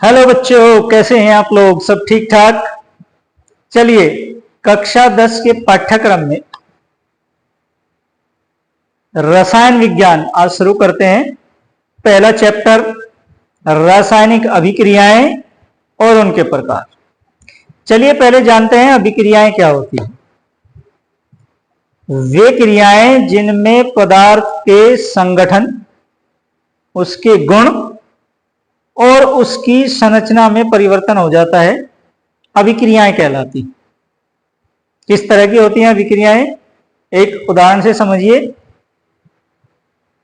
Hello बच्चों, कैसे हैं आप लोग? सब ठीक ठाक? चलिए, कक्षा 10 के पाठ्यक्रम में रसायन विज्ञान आज शुरू करते हैं। पहला चैप्टर रासायनिक अभिक्रियाएं और उनके प्रकार। चलिए पहले जानते हैं अभिक्रियाएं क्या होती हैं। वे क्रियाएं जिनमें पदार्थ के संगठन, उसके गुण और उसकी संरचना में परिवर्तन हो जाता है, अभिक्रियाएं कहलाती। किस तरह की होती हैं अभिक्रियाएं? एक उदाहरण से समझिए।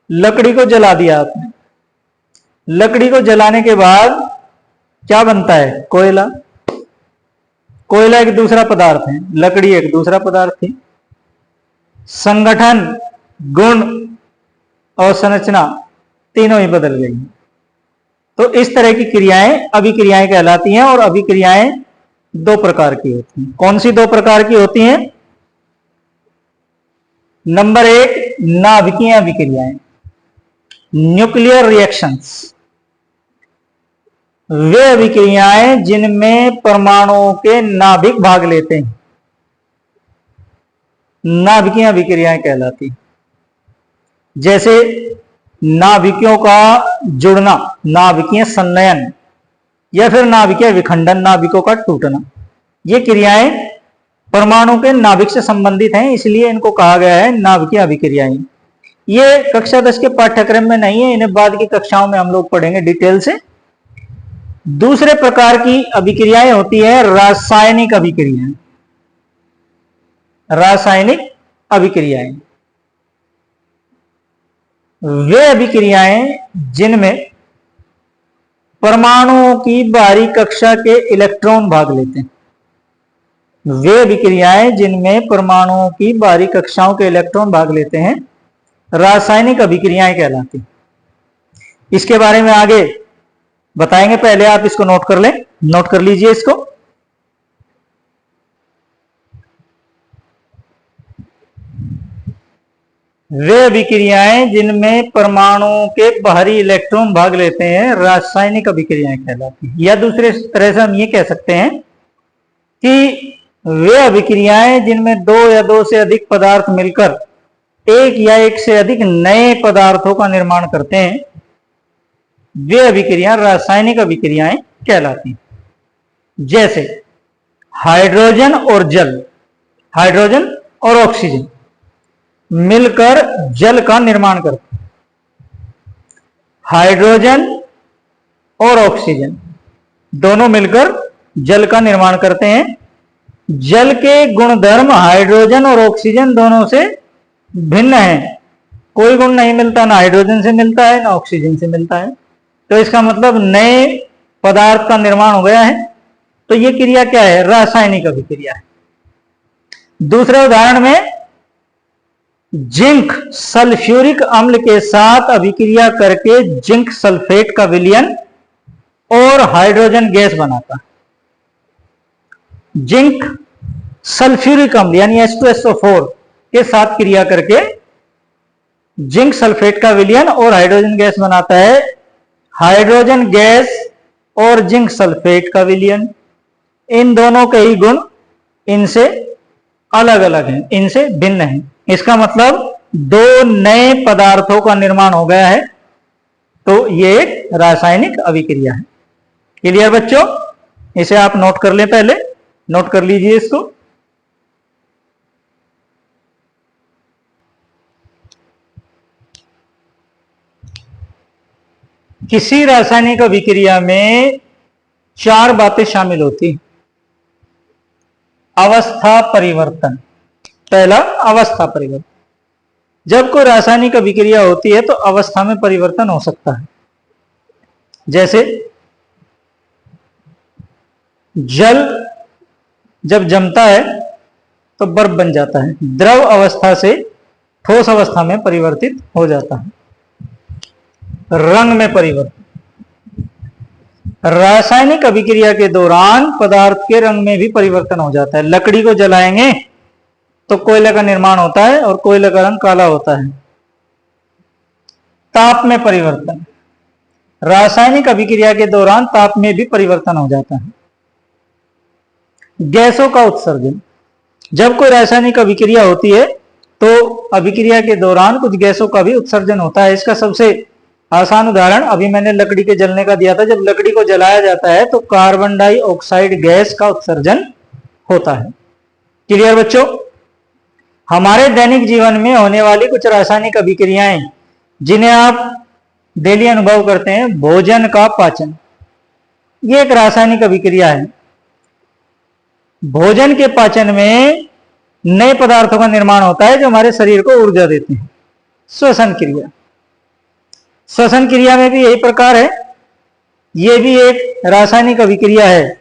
लकड़ी को जला दिया आपने, लकड़ी को जलाने के बाद क्या बनता है? कोयला। कोयला एक दूसरा पदार्थ है, लकड़ी एक दूसरा पदार्थ है। संगठन, गुण और संरचना तीनों ही बदल गई। तो इस तरह की क्रियाएं अभिक्रियाएं कहलाती हैं। और अभिक्रियाएं दो प्रकार की होती हैं। कौन सी दो प्रकार की होती हैं? नंबर एक, नाभिकीय अभिक्रियाएं, न्यूक्लियर रिएक्शंस। वे अभिक्रियाएं जिनमें परमाणुओं के नाभिक भाग लेते हैं, नाभिकीय अभिक्रियाएं कहलाती। जैसे नाभिकों का जुड़ना, नाभिकीय संलयन, या फिर नाभिकीय विखंडन, नाभिकों का टूटना। ये क्रियाएं परमाणु के नाभिक से संबंधित हैं, इसलिए इनको कहा गया है नाभिकीय अभिक्रियाएं। ये कक्षा 10 के पाठ्यक्रम में नहीं है, इन्हें बाद की कक्षाओं में हम लोग पढ़ेंगे डिटेल से। दूसरे प्रकार की अभिक्रियाएं होती है रासायनिक अभिक्रियाएं। रासायनिक अभिक्रियाएं वे अभिक्रियाएं जिनमें परमाणुओं की बाहरी कक्षा के इलेक्ट्रॉन भाग लेते हैं। वे अभिक्रियाएं जिनमें परमाणुओं की बाहरी कक्षाओं के इलेक्ट्रॉन भाग लेते हैं, रासायनिक अभिक्रियाएं कहलाती। इसके बारे में आगे बताएंगे, पहले आप इसको नोट कर लें, नोट कर लीजिए इसको। वे अभिक्रियाएं जिनमें परमाणुओं के बाहरी इलेक्ट्रॉन भाग लेते हैं, रासायनिक अभिक्रियाएं कहलाती हैं। या दूसरे तरह से हम ये कह सकते हैं कि वे अभिक्रियाएं जिनमें दो या दो से अधिक पदार्थ मिलकर एक या एक से अधिक नए पदार्थों का निर्माण करते हैं, वे अभिक्रियाएं रासायनिक अभिक्रियाएं कहलाती। जैसे हाइड्रोजन और जल, हाइड्रोजन और ऑक्सीजन मिलकर जल का निर्माण करते हैं। हाइड्रोजन और ऑक्सीजन दोनों मिलकर जल का निर्माण करते हैं। जल के गुणधर्म हाइड्रोजन और ऑक्सीजन दोनों से भिन्न हैं। कोई गुण नहीं मिलता, ना हाइड्रोजन से मिलता है ना ऑक्सीजन से मिलता है। तो इसका मतलब नए पदार्थ का निर्माण हो गया है। तो ये क्रिया क्या है? रासायनिक अभिक्रिया है। दूसरे उदाहरण में जिंक सल्फ्यूरिक अम्ल के साथ अभिक्रिया करके जिंक सल्फेट का विलयन और हाइड्रोजन गैस बनाता है। जिंक सल्फ्यूरिक अम्ल यानी H2SO4 के साथ क्रिया करके जिंक सल्फेट का विलयन और हाइड्रोजन गैस बनाता है। हाइड्रोजन गैस और जिंक सल्फेट का विलयन, इन दोनों के ही गुण इनसे अलग अलग हैं, इनसे भिन्न हैं। इसका मतलब दो नए पदार्थों का निर्माण हो गया है। तो ये एक रासायनिक अभिक्रिया है। क्लियर बच्चों? इसे आप नोट कर लें, पहले नोट कर लीजिए इसको। किसी रासायनिक अभिक्रिया में चार बातें शामिल होती। अवस्था परिवर्तन। पहला, अवस्था परिवर्तन। जब कोई रासायनिक अभिक्रिया होती है तो अवस्था में परिवर्तन हो सकता है। जैसे जल जब जमता है तो बर्फ बन जाता है, द्रव अवस्था से ठोस अवस्था में परिवर्तित हो जाता है। रंग में परिवर्तन। रासायनिक अभिक्रिया के दौरान पदार्थ के रंग में भी परिवर्तन हो जाता है। लकड़ी को जलाएंगे तो कोयले का निर्माण होता है और कोयले का रंग काला होता है। ताप में परिवर्तन। रासायनिक अभिक्रिया के दौरान ताप में भी परिवर्तन हो जाता है। गैसों का उत्सर्जन, जब कोई रासायनिक अभिक्रिया होती है तो अभिक्रिया के दौरान कुछ गैसों का भी उत्सर्जन होता है। इसका सबसे आसान उदाहरण अभी मैंने लकड़ी के जलने का दिया था। जब लकड़ी को जलाया जाता है तो कार्बन डाइऑक्साइड गैस का उत्सर्जन होता है। क्लियर बच्चों? हमारे दैनिक जीवन में होने वाली कुछ रासायनिक अभिक्रियाएं जिन्हें आप डेली अनुभव करते हैं, भोजन का पाचन, ये एक रासायनिक अभिक्रिया है। भोजन के पाचन में नए पदार्थों का निर्माण होता है जो हमारे शरीर को ऊर्जा देते हैं। श्वसन क्रिया, श्वसन क्रिया में भी यही प्रकार है। यह भी एक रासायनिक अभिक्रिया है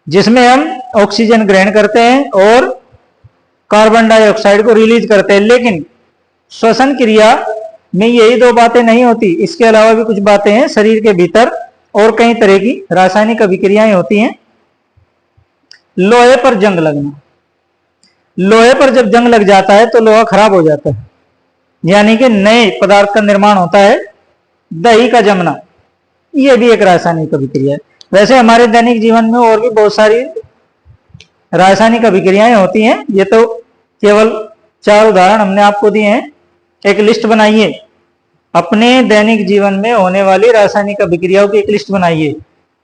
जिसमें हम ऑक्सीजन ग्रहण करते हैं और कार्बन डाइऑक्साइड को रिलीज करते हैं। लेकिन श्वसन क्रिया में यही दो बातें नहीं होती, इसके अलावा भी कुछ बातें हैं शरीर के भीतर और कई तरह की रासायनिक अभिक्रियाएं होती हैं। लोहे पर जंग लगना, लोहे पर जब जंग लग जाता है तो लोहा खराब हो जाता है, यानी कि नए पदार्थ का निर्माण होता है। दही का जमना, यह भी एक रासायनिक अभिक्रिया है। वैसे हमारे दैनिक जीवन में और भी बहुत सारी रासायनिक अभिक्रियाएं होती हैं। ये तो केवल 4 उदाहरण हमने आपको दिए हैं। एक लिस्ट बनाइए, अपने दैनिक जीवन में होने वाली रासायनिक अभिक्रियाओं की एक लिस्ट बनाइए।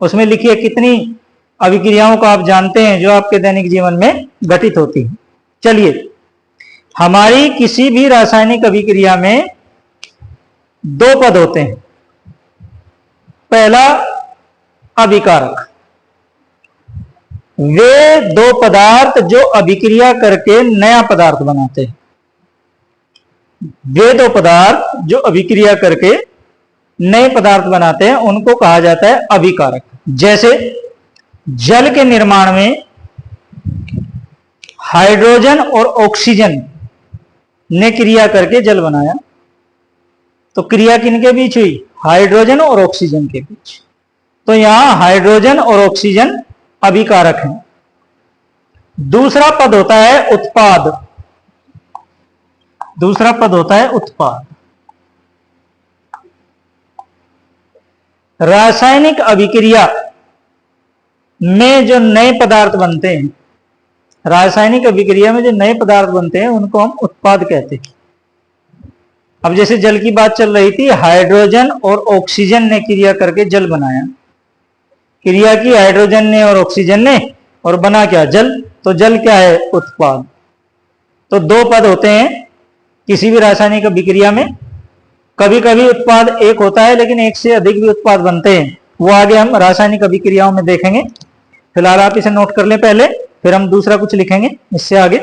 उसमें लिखिए कितनी अभिक्रियाओं को आप जानते हैं जो आपके दैनिक जीवन में घटित होती है। चलिए, हमारी किसी भी रासायनिक अभिक्रिया में 2 पद होते हैं। पहला, अभिकारक, वे 2 पदार्थ जो अभिक्रिया करके नया पदार्थ बनाते हैं। वे 2 पदार्थ जो अभिक्रिया करके नए पदार्थ बनाते हैं उनको कहा जाता है अभिकारक। जैसे जल के निर्माण में हाइड्रोजन और ऑक्सीजन ने क्रिया करके जल बनाया, तो क्रिया किनके बीच हुई? हाइड्रोजन और ऑक्सीजन के बीच। तो यहां हाइड्रोजन और ऑक्सीजन अभिकारक हैं। दूसरा पद होता है उत्पाद, दूसरा पद होता है उत्पाद। रासायनिक अभिक्रिया में जो नए पदार्थ बनते हैं, रासायनिक अभिक्रिया में जो नए पदार्थ बनते हैं उनको हम उत्पाद कहते हैं। अब जैसे जल की बात चल रही थी, हाइड्रोजन और ऑक्सीजन ने क्रिया करके जल बनाया। क्रिया की हाइड्रोजन ने और ऑक्सीजन ने, और बना क्या? जल। तो जल क्या है? उत्पाद। तो 2 पद होते हैं किसी भी रासायनिक अभिक्रिया में। कभी कभी उत्पाद एक होता है लेकिन एक से अधिक भी उत्पाद बनते हैं, वो आगे हम रासायनिक अभिक्रियाओं में देखेंगे। फिलहाल आप इसे नोट कर लें पहले, फिर हम दूसरा कुछ लिखेंगे इससे आगे।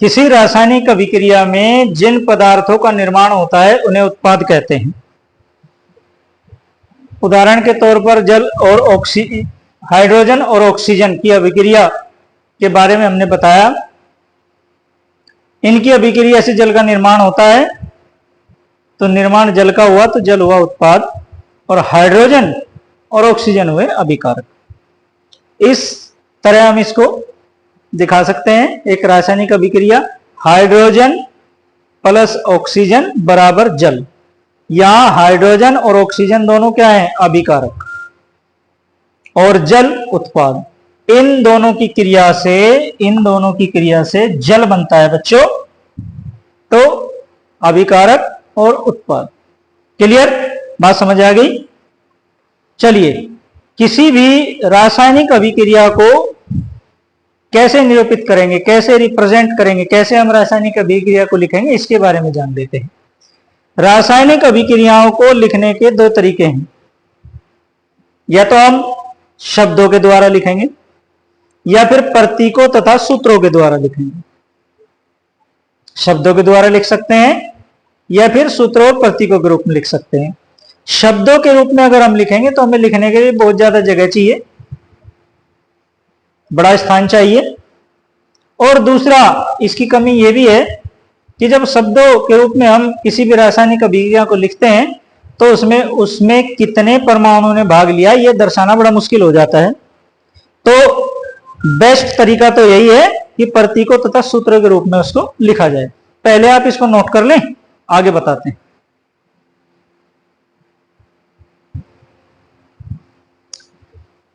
किसी रासायनिक अभिक्रिया में जिन पदार्थों का निर्माण होता है उन्हें उत्पाद कहते हैं। उदाहरण के तौर पर जल और हाइड्रोजन और ऑक्सीजन की अभिक्रिया के बारे में हमने बताया। इनकी अभिक्रिया से जल का निर्माण होता है, तो निर्माण जल का हुआ तो जल हुआ उत्पाद, और हाइड्रोजन और ऑक्सीजन हुए अभिकारक। इस तरह हम इसको दिखा सकते हैं। एक रासायनिक अभिक्रिया, हाइड्रोजन प्लस ऑक्सीजन बराबर जल। यहां हाइड्रोजन और ऑक्सीजन दोनों क्या है? अभिकारक, और जल उत्पाद। इन दोनों की क्रिया से जल बनता है बच्चों। तो अभिकारक और उत्पाद। क्लियर? बात समझ आ गई? चलिए, किसी भी रासायनिक अभिक्रिया को कैसे निरूपित करेंगे, कैसे रिप्रेजेंट करेंगे, कैसे हम रासायनिक अभिक्रिया को लिखेंगे, इसके बारे में जान लेते हैं। रासायनिक अभिक्रियाओं को लिखने के 2 तरीके हैं। या तो हम शब्दों के द्वारा लिखेंगे या फिर प्रतीकों तथा सूत्रों के द्वारा लिखेंगे। शब्दों के द्वारा लिख सकते हैं या फिर सूत्रों और प्रतीकों के रूप में लिख सकते हैं। शब्दों के रूप में अगर हम लिखेंगे तो हमें लिखने के लिए बहुत ज्यादा जगह चाहिए, बड़ा स्थान चाहिए। और दूसरा, इसकी कमी यह भी है कि जब शब्दों के रूप में हम किसी भी रासायनिक अभिक्रिया को लिखते हैं तो उसमें कितने परमाणुओं ने भाग लिया यह दर्शाना बड़ा मुश्किल हो जाता है। तो बेस्ट तरीका तो यही है कि प्रतीकों तथा सूत्रों के रूप में उसको लिखा जाए। पहले आप इसको नोट कर लें, आगे बताते हैं।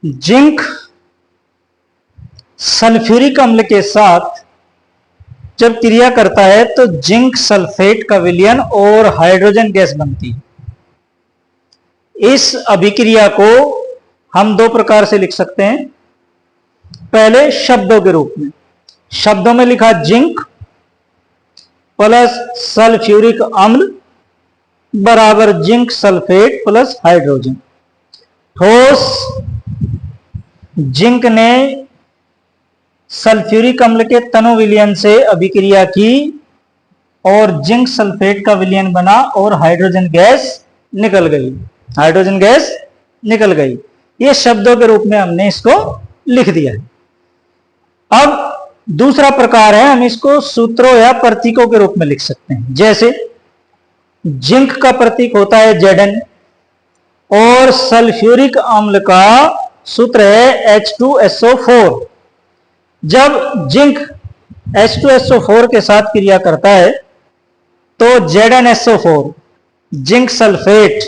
जिंक सल्फ्यूरिक अम्ल के साथ जब क्रिया करता है तो जिंक सल्फेट का विलयन और हाइड्रोजन गैस बनती है। इस अभिक्रिया को हम दो प्रकार से लिख सकते हैं। पहले शब्दों के रूप में, शब्दों में लिखा जिंक प्लस सल्फ्यूरिक अम्ल बराबर जिंक सल्फेट प्लस हाइड्रोजन। ठोस जिंक ने सल्फ्यूरिक अम्ल के तनु विलयन से अभिक्रिया की और जिंक सल्फेट का विलयन बना और हाइड्रोजन गैस निकल गई, हाइड्रोजन गैस निकल गई। ये शब्दों के रूप में हमने इसको लिख दिया है। अब दूसरा प्रकार है, हम इसको सूत्रों या प्रतीकों के रूप में लिख सकते हैं। जैसे जिंक का प्रतीक होता है Zn और सल्फ्यूरिक अम्ल का सूत्र है H2SO4। जब जिंक H2SO4 के साथ क्रिया करता है तो ZnSO4 जिंक सल्फेट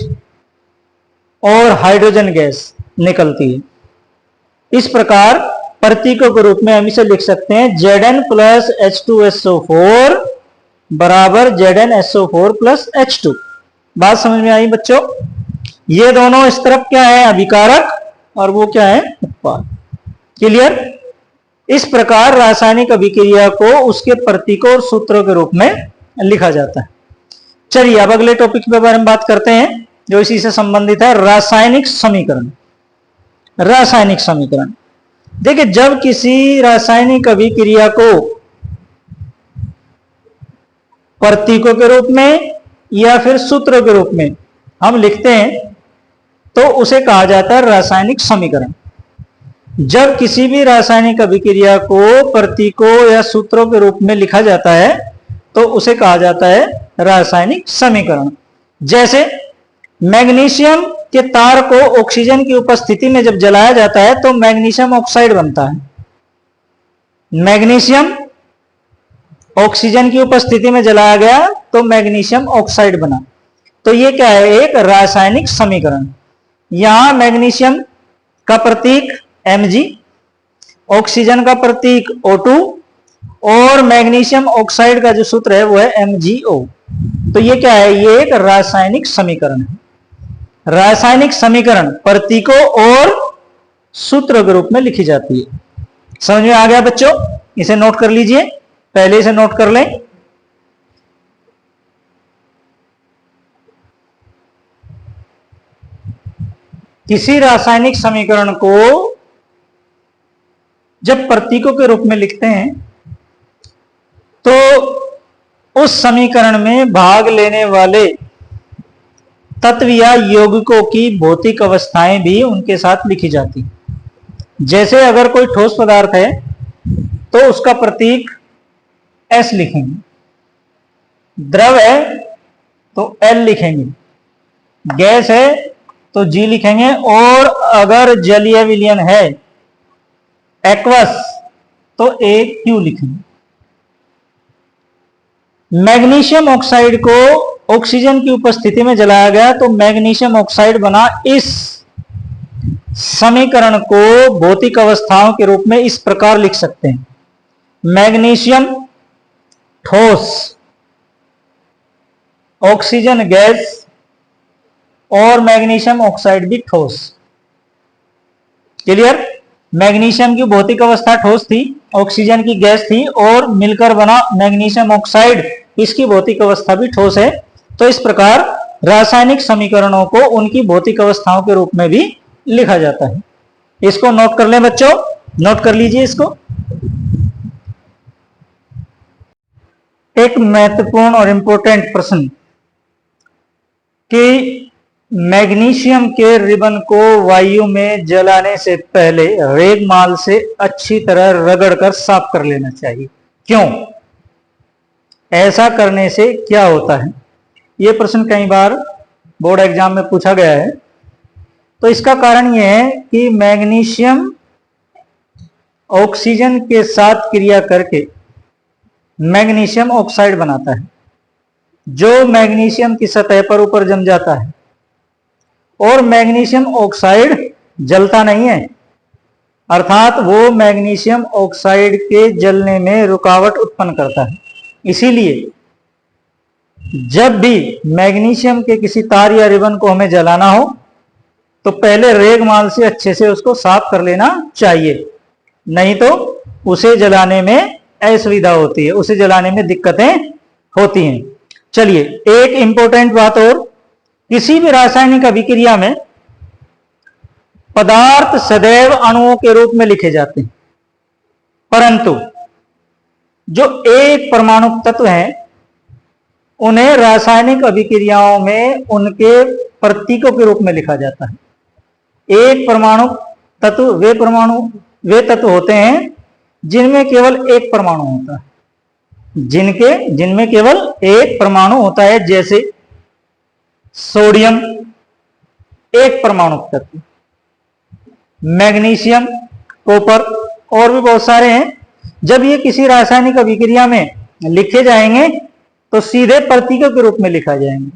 और हाइड्रोजन गैस निकलती है। इस प्रकार प्रतीकों के रूप में हम इसे लिख सकते हैं Zn प्लस H2SO4 बराबर ZnSO4 प्लस H2। बात समझ में आई बच्चों? ये दोनों इस तरफ क्या है, अभिकारक, और वो क्या है, उत्पाद। क्लियर? इस प्रकार रासायनिक अभिक्रिया को उसके प्रतीकों और सूत्रों के रूप में लिखा जाता है। चलिए अब अगले टॉपिक के बारे में बात करते हैं जो इसी से संबंधित है, रासायनिक समीकरण। रासायनिक समीकरण देखिए, जब किसी रासायनिक अभिक्रिया को प्रतीकों के रूप में या फिर सूत्रों के रूप में हम लिखते हैं तो उसे कहा जाता है रासायनिक समीकरण। जब किसी भी रासायनिक अभिक्रिया को प्रतीकों या सूत्रों के रूप में लिखा जाता है तो उसे कहा जाता है रासायनिक समीकरण। जैसे मैग्नीशियम के तार को ऑक्सीजन की उपस्थिति में जब जलाया जाता है तो मैग्नीशियम ऑक्साइड बनता है। मैग्नीशियम ऑक्सीजन की उपस्थिति में जलाया गया तो मैग्नीशियम ऑक्साइड बना। तो ये क्या है, एक रासायनिक समीकरण। यहां मैग्नीशियम का प्रतीक Mg, ऑक्सीजन का प्रतीक O2 और मैग्नीशियम ऑक्साइड का जो सूत्र है वो है MgO। तो ये क्या है, ये एक रासायनिक समीकरण है। रासायनिक समीकरण प्रतीकों और सूत्रों के रूप में लिखी जाती है। समझ में आ गया बच्चों? इसे नोट कर लीजिए, पहले इसे नोट कर लें। किसी रासायनिक समीकरण को जब प्रतीकों के रूप में लिखते हैं तो उस समीकरण में भाग लेने वाले तत्व या यौगिकों की भौतिक अवस्थाएं भी उनके साथ लिखी जाती। जैसे अगर कोई ठोस पदार्थ है तो उसका प्रतीक S लिखेंगे, द्रव है तो L लिखेंगे, गैस है तो G लिखेंगे, और अगर जलीय विलयन है एक्वस तो AQ लिखेंगे। मैग्नीशियम ऑक्साइड को ऑक्सीजन की उपस्थिति में जलाया गया तो मैग्नीशियम ऑक्साइड बना। इस समीकरण को भौतिक अवस्थाओं के रूप में इस प्रकार लिख सकते हैं, मैग्नीशियम ठोस, ऑक्सीजन गैस और मैग्नीशियम ऑक्साइड भी ठोस। क्लियर? मैग्नीशियम की भौतिक अवस्था ठोस थी, ऑक्सीजन की गैस थी और मिलकर बना मैग्नीशियम ऑक्साइड, इसकी भौतिक अवस्था भी ठोस है। तो इस प्रकार रासायनिक समीकरणों को उनकी भौतिक अवस्थाओं के रूप में भी लिखा जाता है। इसको नोट कर लें बच्चों, नोट कर लीजिए इसको। एक महत्वपूर्ण और इंपॉर्टेंट प्रश्न कि मैग्नीशियम के रिबन को वायु में जलाने से पहले रेगमाल से अच्छी तरह रगड़कर साफ कर लेना चाहिए। क्यों? ऐसा करने से क्या होता है? यह प्रश्न कई बार बोर्ड एग्जाम में पूछा गया है। तो इसका कारण यह है कि मैग्नीशियम ऑक्सीजन के साथ क्रिया करके मैग्नीशियम ऑक्साइड बनाता है, जो मैग्नीशियम की सतह पर ऊपर जम जाता है। और मैग्नीशियम ऑक्साइड जलता नहीं है, अर्थात वो मैग्नीशियम ऑक्साइड के जलने में रुकावट उत्पन्न करता है। इसीलिए जब भी मैग्नीशियम के किसी तार या रिबन को हमें जलाना हो तो पहले रेगमाल से अच्छे से उसको साफ कर लेना चाहिए, नहीं तो उसे जलाने में असुविधा होती है, उसे जलाने में दिक्कतें होती हैं। चलिए एक इंपॉर्टेंट बात और, किसी भी रासायनिक अभिक्रिया में पदार्थ सदैव अणुओं के रूप में लिखे जाते हैं, परंतु जो एक परमाणु तत्व हैं उन्हें रासायनिक अभिक्रियाओं में उनके प्रतीकों के रूप में लिखा जाता है। एक परमाणु तत्व वे तत्व होते हैं जिनमें केवल एक परमाणु होता है, जिनमें केवल एक परमाणु होता है, जैसे सोडियम एक परमाणु तत्व, मैग्नीशियम, कॉपर और भी बहुत सारे हैं। जब ये किसी रासायनिक अभिक्रिया में लिखे जाएंगे तो सीधे प्रतीकों के रूप में लिखा जाएंगे।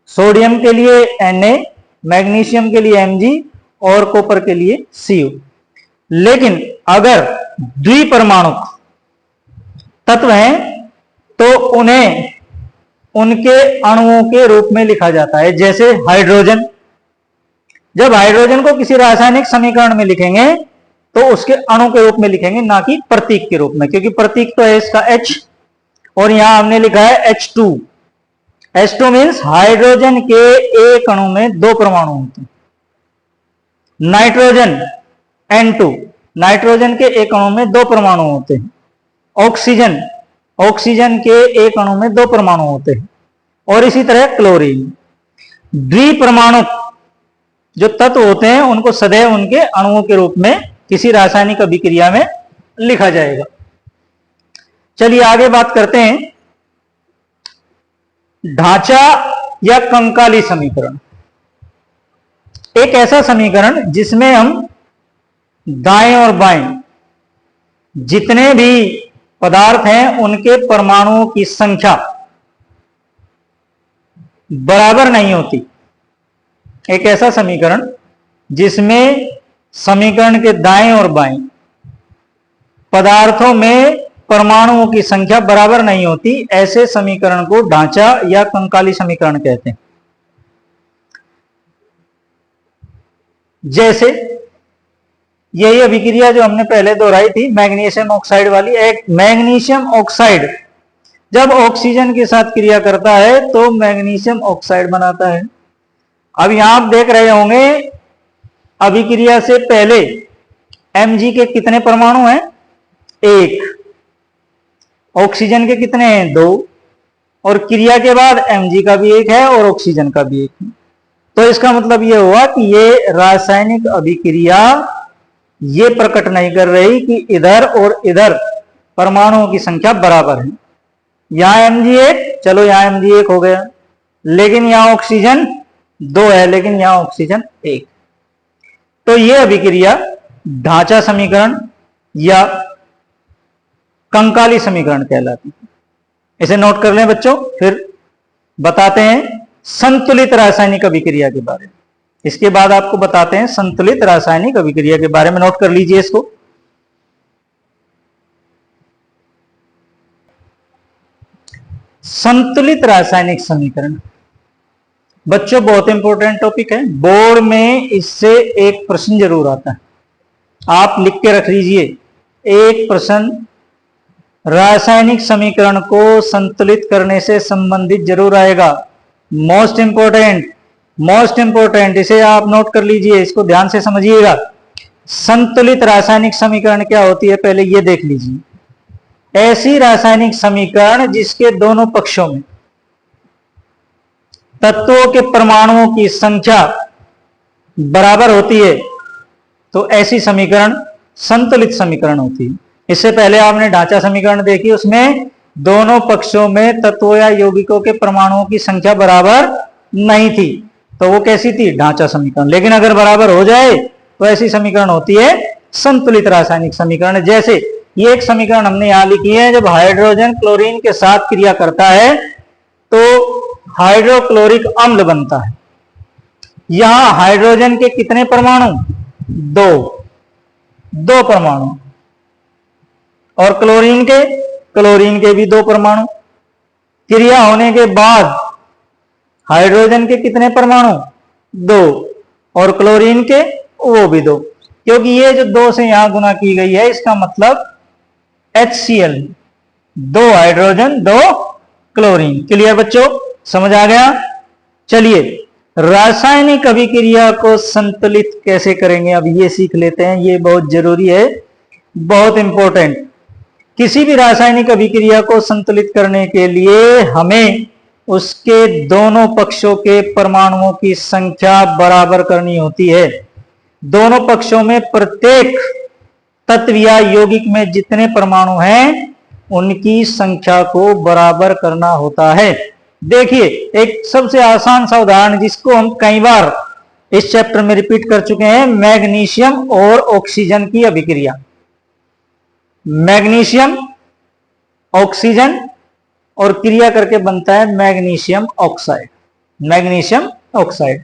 सोडियम के लिए Na, मैग्नीशियम के लिए Mg और कॉपर के लिए Cu। लेकिन अगर द्विपरमाणु तत्व हैं तो उन्हें उनके अणुओं के रूप में लिखा जाता है, जैसे हाइड्रोजन। जब हाइड्रोजन को किसी रासायनिक समीकरण में लिखेंगे तो उसके अणु के रूप में लिखेंगे, ना कि प्रतीक के रूप में, क्योंकि प्रतीक तो है इसका H और यहां हमने लिखा है H2। H2 मीन्स हाइड्रोजन के एक अणु में दो परमाणु होते हैं। नाइट्रोजन N2, नाइट्रोजन के एक अणु में दो परमाणु होते हैं। ऑक्सीजन के एक अणु में दो परमाणु होते हैं, और इसी तरह क्लोरीन। द्विपरमाणु जो तत्व होते हैं उनको सदैव उनके अणुओं के रूप में किसी रासायनिक अभिक्रिया में लिखा जाएगा। चलिए आगे बात करते हैं ढांचा या कंकाली समीकरण। एक ऐसा समीकरण जिसमें हम दाएं और बाएं जितने भी पदार्थ हैं उनके परमाणुओं की संख्या बराबर नहीं होती। एक ऐसा समीकरण जिसमें समीकरण के दाएं और बाएं पदार्थों में परमाणुओं की संख्या बराबर नहीं होती, ऐसे समीकरण को ढांचा या कंकाली समीकरण कहते हैं। जैसे यही अभिक्रिया जो हमने पहले दोहराई थी मैग्नीशियम ऑक्साइड वाली। एक मैग्नीशियम ऑक्साइड जब ऑक्सीजन के साथ क्रिया करता है तो मैग्नीशियम ऑक्साइड बनाता है। अब यहां आप देख रहे होंगे अभिक्रिया से पहले Mg के कितने परमाणु हैं? एक। ऑक्सीजन के कितने हैं? दो। और क्रिया के बाद Mg का भी एक है और ऑक्सीजन का भी एक है। तो इसका मतलब यह हुआ कि ये रासायनिक अभिक्रिया ये प्रकट नहीं कर रही कि इधर और इधर परमाणुओं की संख्या बराबर है। यहां Mg एक, चलो यहां Mg एक हो गया, लेकिन यहां ऑक्सीजन दो है, लेकिन यहां ऑक्सीजन एक। तो यह अभिक्रिया ढांचा समीकरण या कंकाली समीकरण कहलाती है। इसे नोट कर लें बच्चों। फिर बताते हैं संतुलित रासायनिक अभिक्रिया के बारे में। इसके बाद आपको बताते हैं संतुलित रासायनिक अभिक्रिया के बारे में। नोट कर लीजिए इसको। संतुलित रासायनिक समीकरण बच्चों बहुत इंपॉर्टेंट टॉपिक है। बोर्ड में इससे एक प्रश्न जरूर आता है, आप लिख के रख लीजिए। एक प्रश्न रासायनिक समीकरण को संतुलित करने से संबंधित जरूर आएगा। मोस्ट इंपोर्टेंट, इसे आप नोट कर लीजिए, इसको ध्यान से समझिएगा। संतुलित रासायनिक समीकरण क्या होती है पहले ये देख लीजिए। ऐसी रासायनिक समीकरण जिसके दोनों पक्षों में तत्वों के परमाणुओं की संख्या बराबर होती है, तो ऐसी समीकरण संतुलित समीकरण होती है। इससे पहले आपने ढांचा समीकरण देखी, उसमें दोनों पक्षों में तत्वों या यौगिकों के परमाणुओं की संख्या बराबर नहीं थी, तो वो कैसी थी? ढांचा समीकरण। लेकिन अगर बराबर हो जाए तो ऐसी समीकरण होती है संतुलित रासायनिक समीकरण। जैसे ये एक समीकरण हमने यहां लिखी है, जब हाइड्रोजन क्लोरीन के साथ क्रिया करता है तो हाइड्रोक्लोरिक अम्ल बनता है। यहां हाइड्रोजन के कितने परमाणु? दो। 2 परमाणु, और क्लोरीन के भी 2 परमाणु। क्रिया होने के बाद हाइड्रोजन के कितने परमाणु? 2, और क्लोरीन के वो भी 2, क्योंकि ये जो 2 से यहां गुना की गई है इसका मतलब HCl, 2 हाइड्रोजन 2 क्लोरीन। क्लियर बच्चों, समझ आ गया? चलिए रासायनिक अभिक्रिया को संतुलित कैसे करेंगे अब ये सीख लेते हैं। ये बहुत जरूरी है, बहुत इंपॉर्टेंट। किसी भी रासायनिक अभिक्रिया को संतुलित करने के लिए हमें उसके दोनों पक्षों के परमाणुओं की संख्या बराबर करनी होती है। दोनों पक्षों में प्रत्येक तत्व या यौगिक में जितने परमाणु हैं उनकी संख्या को बराबर करना होता है। देखिए एक सबसे आसान सा उदाहरण जिसको हम कई बार इस चैप्टर में रिपीट कर चुके हैं, मैग्नीशियम और ऑक्सीजन की अभिक्रिया। मैग्नीशियम ऑक्सीजन और क्रिया करके बनता है magnesium oxide. Magnesium oxide,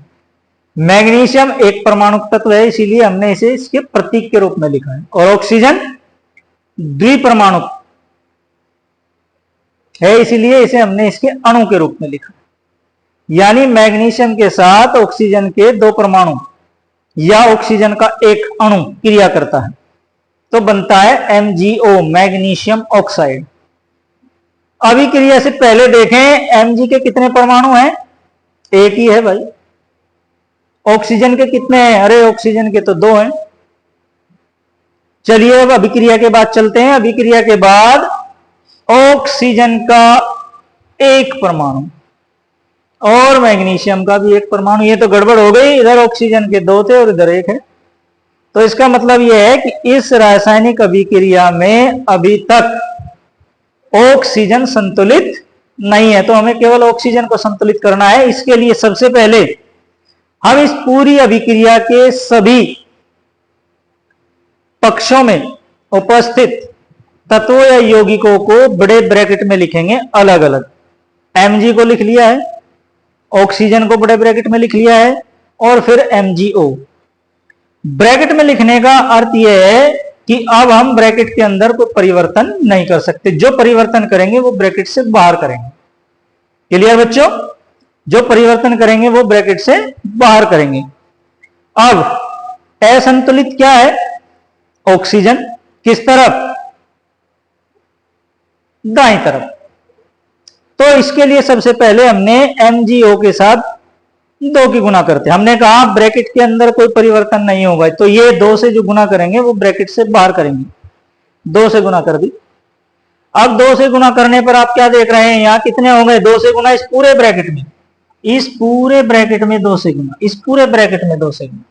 magnesium एक परमाणु तत्व है इसीलिए हमने इसे इसके प्रतीक के रूप में लिखा है, और ऑक्सीजन द्विपरमाणु है इसीलिए इसे हमने इसके अणु के रूप में लिखा। यानी मैग्नीशियम के साथ ऑक्सीजन के 2 परमाणु या ऑक्सीजन का एक अणु क्रिया करता है तो बनता है MgO, मैग्नीशियम ऑक्साइड। अभिक्रिया से पहले देखें Mg के कितने परमाणु हैं? एक ही है भाई। ऑक्सीजन के कितने हैं? अरे ऑक्सीजन के तो 2 हैं। चलिए अब अभिक्रिया के बाद चलते हैं। अभिक्रिया के बाद ऑक्सीजन का 1 परमाणु और मैग्नीशियम का भी 1 परमाणु। ये तो गड़बड़ हो गई, इधर ऑक्सीजन के 2 थे और इधर 1 है। तो इसका मतलब यह है कि इस रासायनिक अभिक्रिया में अभी तक ऑक्सीजन संतुलित नहीं है, तो हमें केवल ऑक्सीजन को संतुलित करना है। इसके लिए सबसे पहले हम इस पूरी अभिक्रिया के सभी पक्षों में उपस्थित तत्वों या यौगिकों को बड़े ब्रैकेट में लिखेंगे अलग अलग। Mg को लिख लिया है, ऑक्सीजन को बड़े ब्रैकेट में लिख लिया है, और फिर MgO। ब्रैकेट में लिखने का अर्थ यह है कि अब हम ब्रैकेट के अंदर कोई परिवर्तन नहीं कर सकते। जो परिवर्तन करेंगे वो ब्रैकेट से बाहर करेंगे। क्लियर बच्चों? जो परिवर्तन करेंगे वो ब्रैकेट से बाहर करेंगे। अब असंतुलित क्या है? ऑक्सीजन। किस तरफ? दाईं तरफ। तो इसके लिए सबसे पहले हमने MgO के साथ 2 की गुना करते हैं। हमने कहा ब्रैकेट के अंदर कोई परिवर्तन नहीं होगा, तो ये 2 से जो गुना करेंगे वो ब्रैकेट से बाहर करेंगे। 2 से गुना कर दी। अब 2 से गुना करने पर आप क्या देख रहे हैं? यहां कितने हो गए? 2 से गुना इस पूरे ब्रैकेट में, इस पूरे ब्रैकेट में 2 से गुना, इस पूरे ब्रैकेट में 2 से गुना,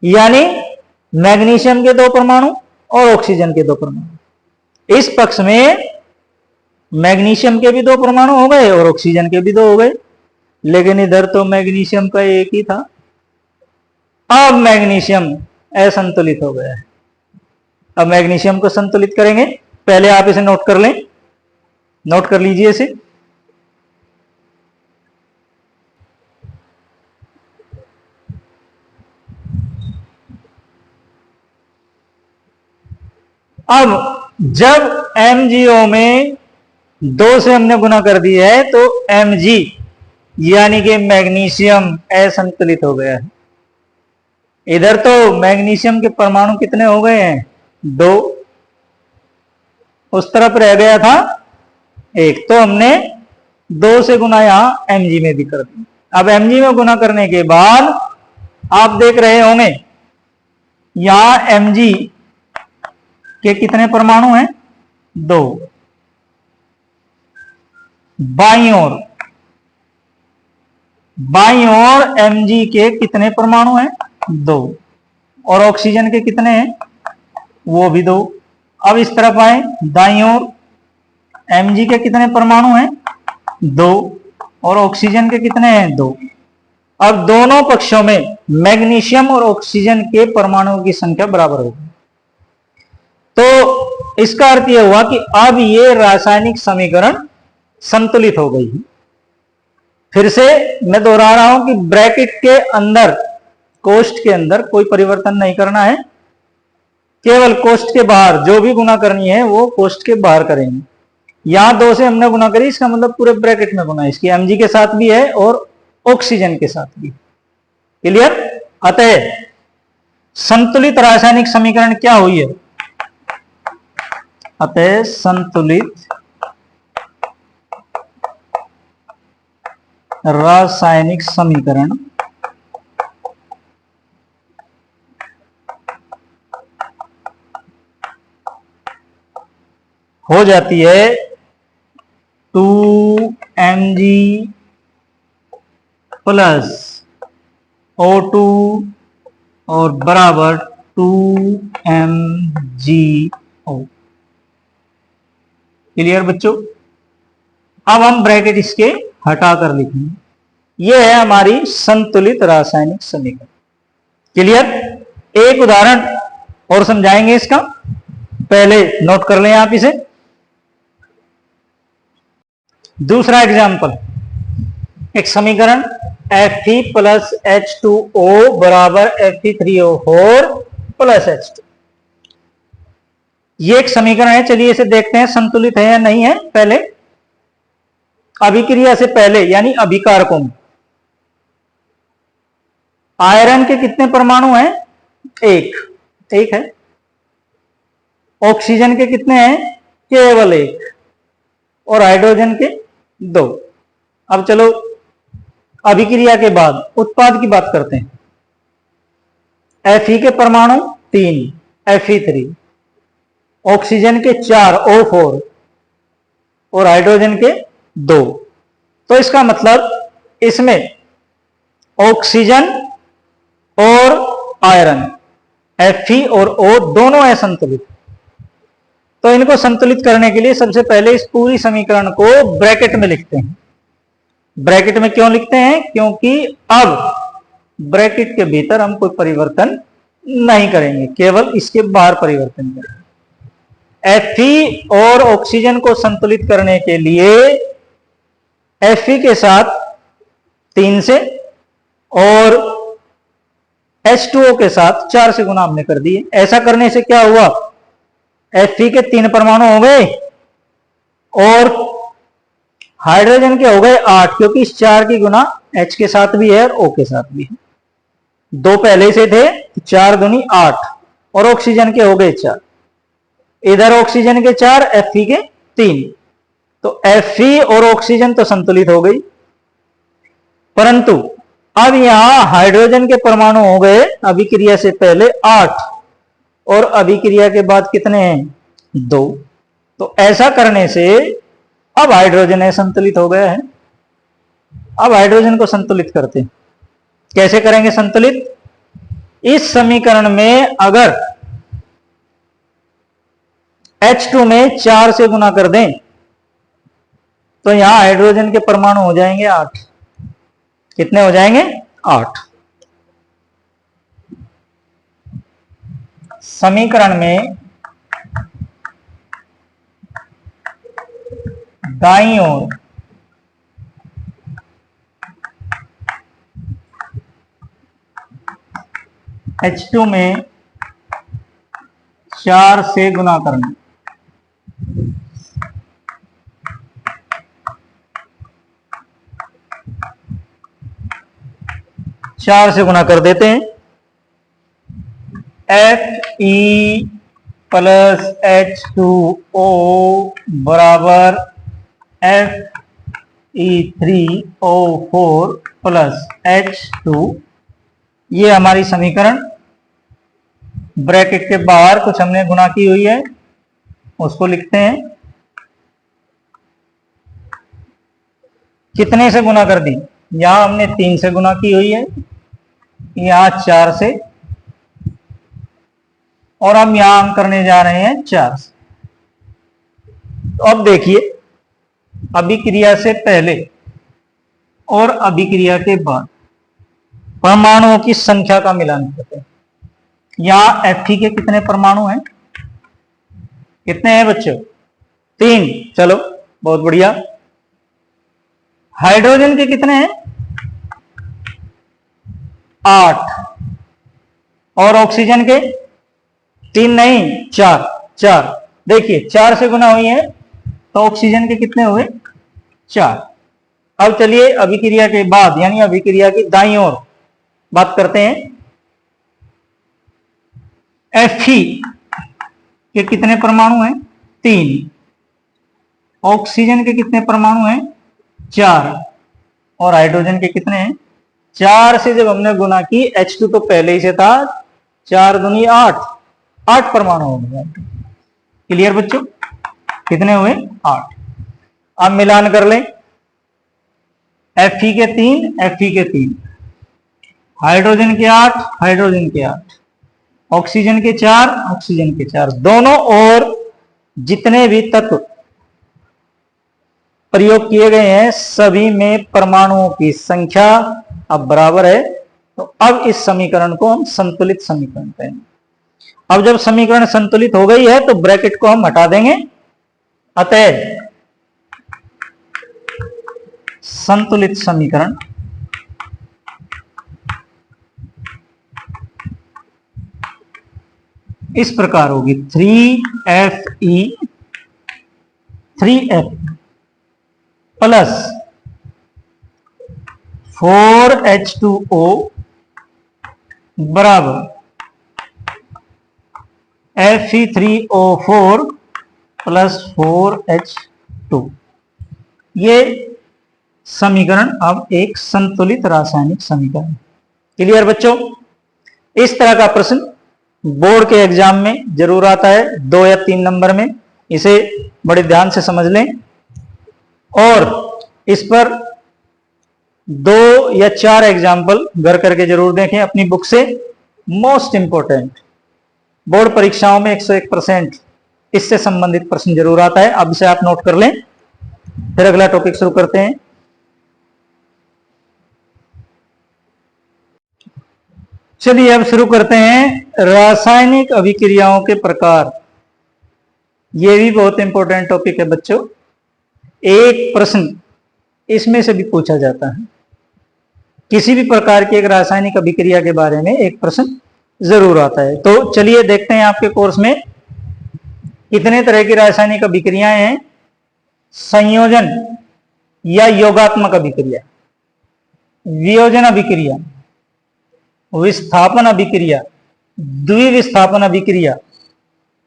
यानी मैग्नीशियम के 2 परमाणु और ऑक्सीजन के 2 परमाणु। इस पक्ष में मैग्नीशियम के भी 2 परमाणु हो गए और ऑक्सीजन के भी 2 हो गए, लेकिन इधर तो मैग्नीशियम का 1 ही था। अब मैग्नीशियम असंतुलित हो गया है। अब मैग्नीशियम को संतुलित करेंगे। पहले आप इसे नोट कर लें, नोट कर लीजिए इसे। अब जब MgO में 2 से हमने गुना कर दिया है तो Mg यानी कि मैग्नीशियम असंतुलित हो गया है। इधर तो मैग्नीशियम के परमाणु कितने हो गए हैं? 2। उस तरफ रह गया था 1, तो हमने 2 से गुना यहां Mg में भी कर दिया। अब Mg में गुना करने के बाद आप देख रहे होंगे यहां Mg के कितने परमाणु हैं? 2। बाईं ओर Mg के कितने परमाणु हैं? 2। और ऑक्सीजन के कितने हैं? वो भी 2। अब इस तरफ आए दाईं ओर, Mg के कितने परमाणु हैं? 2। और ऑक्सीजन के कितने हैं? 2। अब दोनों पक्षों में मैग्नीशियम और ऑक्सीजन के परमाणुओं की संख्या बराबर होगी। तो इसका अर्थ यह हुआ कि अब ये रासायनिक समीकरण संतुलित हो गई है। फिर से मैं दोहरा रहा हूं कि ब्रैकेट के अंदर, कोष्ठ के अंदर कोई परिवर्तन नहीं करना है। केवल कोष्ठ के बाहर जो भी गुना करनी है वो कोष्ठ के बाहर करेंगे। यहां 2 से हमने गुना करी, इसका मतलब पूरे ब्रैकेट में गुना है, इसकी mg के साथ भी है और ऑक्सीजन के साथ भी। क्लियर? अतः संतुलित रासायनिक समीकरण क्या हुई है? अतः संतुलित रासायनिक समीकरण हो जाती है 2mg प्लस O2 और बराबर 2mgO। क्लियर बच्चों? अब हम ब्रैकेट इसके हटाकर लिखेंगे। यह है हमारी संतुलित रासायनिक समीकरण। क्लियर? एक उदाहरण और समझाएंगे इसका, पहले नोट कर लें आप इसे। दूसरा एग्जाम्पल, एक समीकरण Fe प्लस H2O बराबर Fe3O4 प्लस H2। ये एक समीकरण है, चलिए इसे देखते हैं संतुलित है या नहीं है। पहले अभिक्रिया से पहले यानी अभिकारकों में आयरन के कितने परमाणु हैं? एक है। ऑक्सीजन के कितने हैं? केवल एक। और हाइड्रोजन के 2। अब चलो अभिक्रिया के बाद उत्पाद की बात करते हैं। Fe के परमाणु 3, Fe3, ऑक्सीजन के 4, O4 और हाइड्रोजन के 2। तो इसका मतलब इसमें ऑक्सीजन और आयरन Fe और O दोनों है संतुलित। तो इनको संतुलित करने के लिए सबसे पहले इस पूरी समीकरण को ब्रैकेट में लिखते हैं। ब्रैकेट में क्यों लिखते हैं? क्योंकि अब ब्रैकेट के भीतर हम कोई परिवर्तन नहीं करेंगे, केवल इसके बाहर परिवर्तन करेंगे। Fe और ऑक्सीजन को संतुलित करने के लिए Fe के साथ 3 से और H2O के साथ 4 से गुना हमने कर दिए। ऐसा करने से क्या हुआ? Fe के 3 परमाणु हो गए और हाइड्रोजन के हो गए 8, क्योंकि इस 4 की गुना H के साथ भी है और O के साथ भी है। 2 पहले से थे, 4 दूनी 8 और ऑक्सीजन के हो गए 4। इधर ऑक्सीजन के 4, Fe के 3। तो Fe और ऑक्सीजन तो संतुलित हो गई, परंतु अब यहां हाइड्रोजन के परमाणु हो गए अभिक्रिया से पहले 8 और अभिक्रिया के बाद कितने हैं? 2। तो ऐसा करने से अब हाइड्रोजन है संतुलित हो गया है। अब हाइड्रोजन को संतुलित करते हैं। कैसे करेंगे संतुलित? इस समीकरण में अगर H2 में 4 से गुना कर दें तो यहां हाइड्रोजन के परमाणु हो जाएंगे 8। कितने हो जाएंगे? 8। समीकरण में दाईं ओर H2 में 4 से गुना करना। चार से गुना कर देते हैं। Fe प्लस H2O बराबर Fe3O4 प्लस H2। ये हमारी समीकरण ब्रैकेट के बाहर कुछ हमने गुना की हुई है, उसको लिखते हैं। कितने से गुना कर दी? यहां हमने 3 से गुना की हुई है, यहां 4 से, और हम यहां हम करने जा रहे हैं 4 से। तो अब देखिए, अभिक्रिया से पहले और अभिक्रिया के बाद परमाणुओं की संख्या का मिलान करते हैं। यहां Fe के कितने परमाणु हैं? कितने हैं बच्चों? 3। चलो बहुत बढ़िया। हाइड्रोजन के कितने हैं? 8। और ऑक्सीजन के 3 नहीं 4, 4 देखिए 4 से गुना हुई है तो ऑक्सीजन के कितने हुए 4। अब चलिए अभिक्रिया के बाद यानी अभिक्रिया की दाईं ओर बात करते हैं। Fe के कितने परमाणु हैं 3, ऑक्सीजन के कितने परमाणु हैं 4 और हाइड्रोजन के कितने हैं 4 से जब हमने गुना की H2 तो पहले ही से था 4 दूनी 8, 8 परमाणु हो गए। क्लियर बच्चों, कितने हुए 8। अब मिलान कर लें Fe के 3, Fe के 3, हाइड्रोजन के 8, हाइड्रोजन के 8, ऑक्सीजन के 4, ऑक्सीजन के 4, दोनों ओर जितने भी तत्व प्रयोग किए गए हैं सभी में परमाणुओं की संख्या अब बराबर है। तो अब इस समीकरण को हम संतुलित समीकरण कहेंगे। अब जब समीकरण संतुलित हो गई है तो ब्रैकेट को हम हटा देंगे, अतः संतुलित समीकरण इस प्रकार होगी 3Fe 3F प्लस 4H2O बराबर Fe3O4 प्लस 4H2। ये समीकरण अब एक संतुलित रासायनिक समीकरण। क्लियर बच्चों, इस तरह का प्रश्न बोर्ड के एग्जाम में जरूर आता है 2 या 3 नंबर में, इसे बड़े ध्यान से समझ लें और इस पर 2 या 4 एग्जाम्पल घर करके जरूर देखें अपनी बुक से। मोस्ट इंपोर्टेंट बोर्ड परीक्षाओं में 101% इससे संबंधित प्रश्न जरूर आता है। अब इसे आप नोट कर लें, फिर अगला टॉपिक शुरू करते हैं। चलिए अब शुरू करते हैं रासायनिक अभिक्रियाओं के प्रकार। यह भी बहुत इंपॉर्टेंट टॉपिक है बच्चों, एक प्रश्न इसमें से भी पूछा जाता है। किसी भी प्रकार की एक रासायनिक अभिक्रिया के बारे में एक प्रश्न जरूर आता है। तो चलिए देखते हैं आपके कोर्स में कितने तरह की रासायनिक अभिक्रियाएं हैं। संयोजन या योगात्मक अभिक्रिया, वियोजन अभिक्रिया, विस्थापन अभिक्रिया, द्विविस्थापन अभिक्रिया,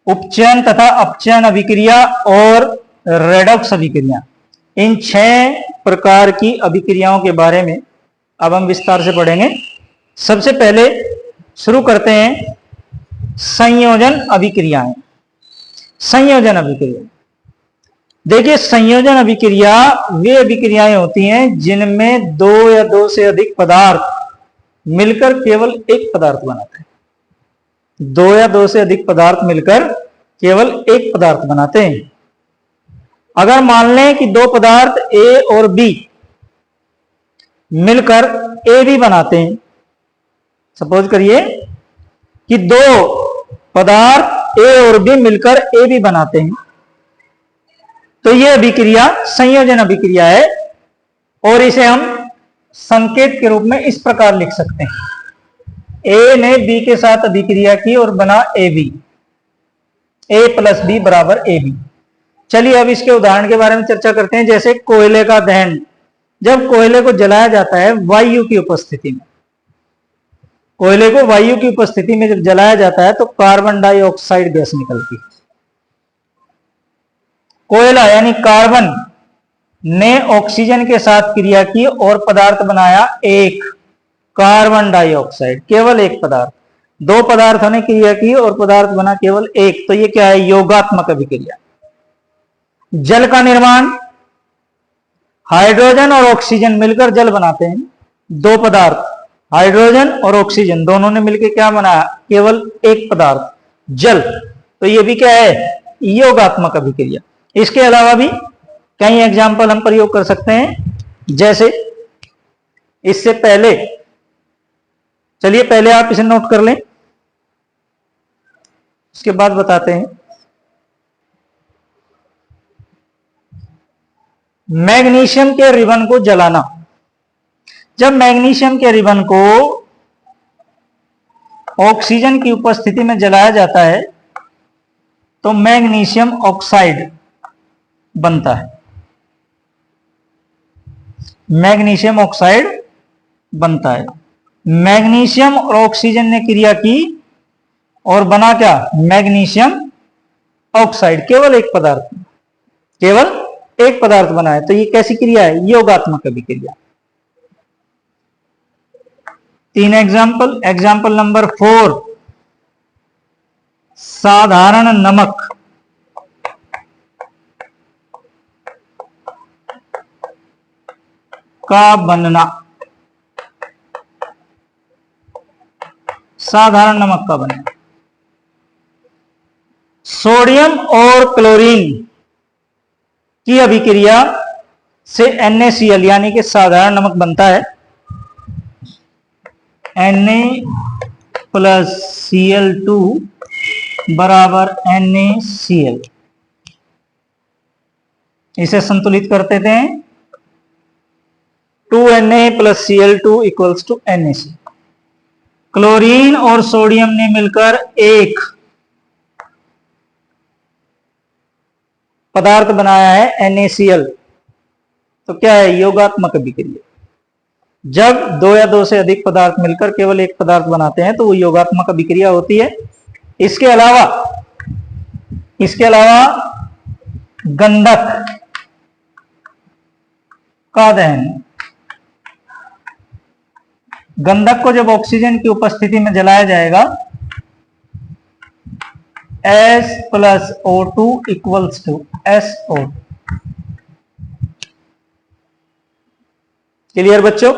उपचयन तथा अपचयन अभिक्रिया और रेडॉक्स अभिक्रिया। इन 6 प्रकार की अभिक्रियाओं के बारे में अब हम विस्तार से पढ़ेंगे। सबसे पहले शुरू करते हैं संयोजन अभिक्रियाएं। संयोजन अभिक्रिया, देखिए संयोजन अभिक्रिया वे अभिक्रियाएं होती हैं जिनमें 2 या 2 से अधिक पदार्थ मिलकर केवल एक पदार्थ बनाते हैं। 2 या 2 से अधिक पदार्थ मिलकर केवल एक पदार्थ बनाते हैं। अगर मान लें कि 2 पदार्थ A और B मिलकर AB बनाते हैं, सपोज करिए कि 2 पदार्थ A और B मिलकर AB बनाते हैं, तो यह अभिक्रिया संयोजन अभिक्रिया है और इसे हम संकेत के रूप में इस प्रकार लिख सकते हैं। A ने B के साथ अभिक्रिया की और बना AB, A प्लस B बराबर AB। चलिए अब इसके उदाहरण के बारे में चर्चा करते हैं। जैसे कोयले का दहन, जब कोयले को जलाया जाता है वायु की उपस्थिति में, कोयले को वायु की उपस्थिति में जब जलाया जाता है तो कार्बन डाइऑक्साइड गैस निकलती है। कोयला यानी कार्बन ने ऑक्सीजन के साथ क्रिया की और पदार्थ बनाया एक, कार्बन डाइऑक्साइड, केवल एक पदार्थ। 2 पदार्थों ने क्रिया की और पदार्थ बना केवल एक, तो ये क्या है, योगात्मक अभिक्रिया। जल का निर्माण, हाइड्रोजन और ऑक्सीजन मिलकर जल बनाते हैं। 2 पदार्थ हाइड्रोजन और ऑक्सीजन दोनों ने मिलकर क्या बनाया, केवल एक पदार्थ जल, तो ये भी क्या है, योगात्मक अभिक्रिया। इसके अलावा भी कई एग्जाम्पल हम प्रयोग कर सकते हैं। जैसे इससे पहले, चलिए पहले आप इसे नोट कर लें, उसके बाद बताते हैं। मैग्नीशियम के रिबन को जलाना, जब मैग्नीशियम के रिबन को ऑक्सीजन की उपस्थिति में जलाया जाता है तो मैग्नीशियम ऑक्साइड बनता है, मैग्नीशियम ऑक्साइड बनता है। मैग्नीशियम और ऑक्सीजन ने क्रिया की और बना क्या, मैग्नीशियम ऑक्साइड, केवल एक पदार्थ, केवल एक पदार्थ बना है। तो ये कैसी क्रिया है, योगात्मक अभिक्रिया। 3 एग्जाम्पल। एग्जाम्पल नंबर 4, साधारण नमक का बनना, साधारण नमक का बनना। सोडियम और क्लोरीन की अभिक्रिया से NaCl यानी कि साधारण नमक बनता है। Na+Cl2 बराबर NaCl। इसे संतुलित करते थे, 2Na + Cl2 = NaCl। क्लोरीन और सोडियम ने मिलकर एक पदार्थ बनाया है NaCl। तो क्या है, योगात्मक अभिक्रिया। जब 2 या 2 से अधिक पदार्थ मिलकर केवल एक पदार्थ बनाते हैं तो वो योगात्मक अभिक्रिया होती है। इसके अलावा गंधक का दहन, गंधक को जब ऑक्सीजन की उपस्थिति में जलाया जाएगा, S + O2 = SO। क्लियर बच्चों।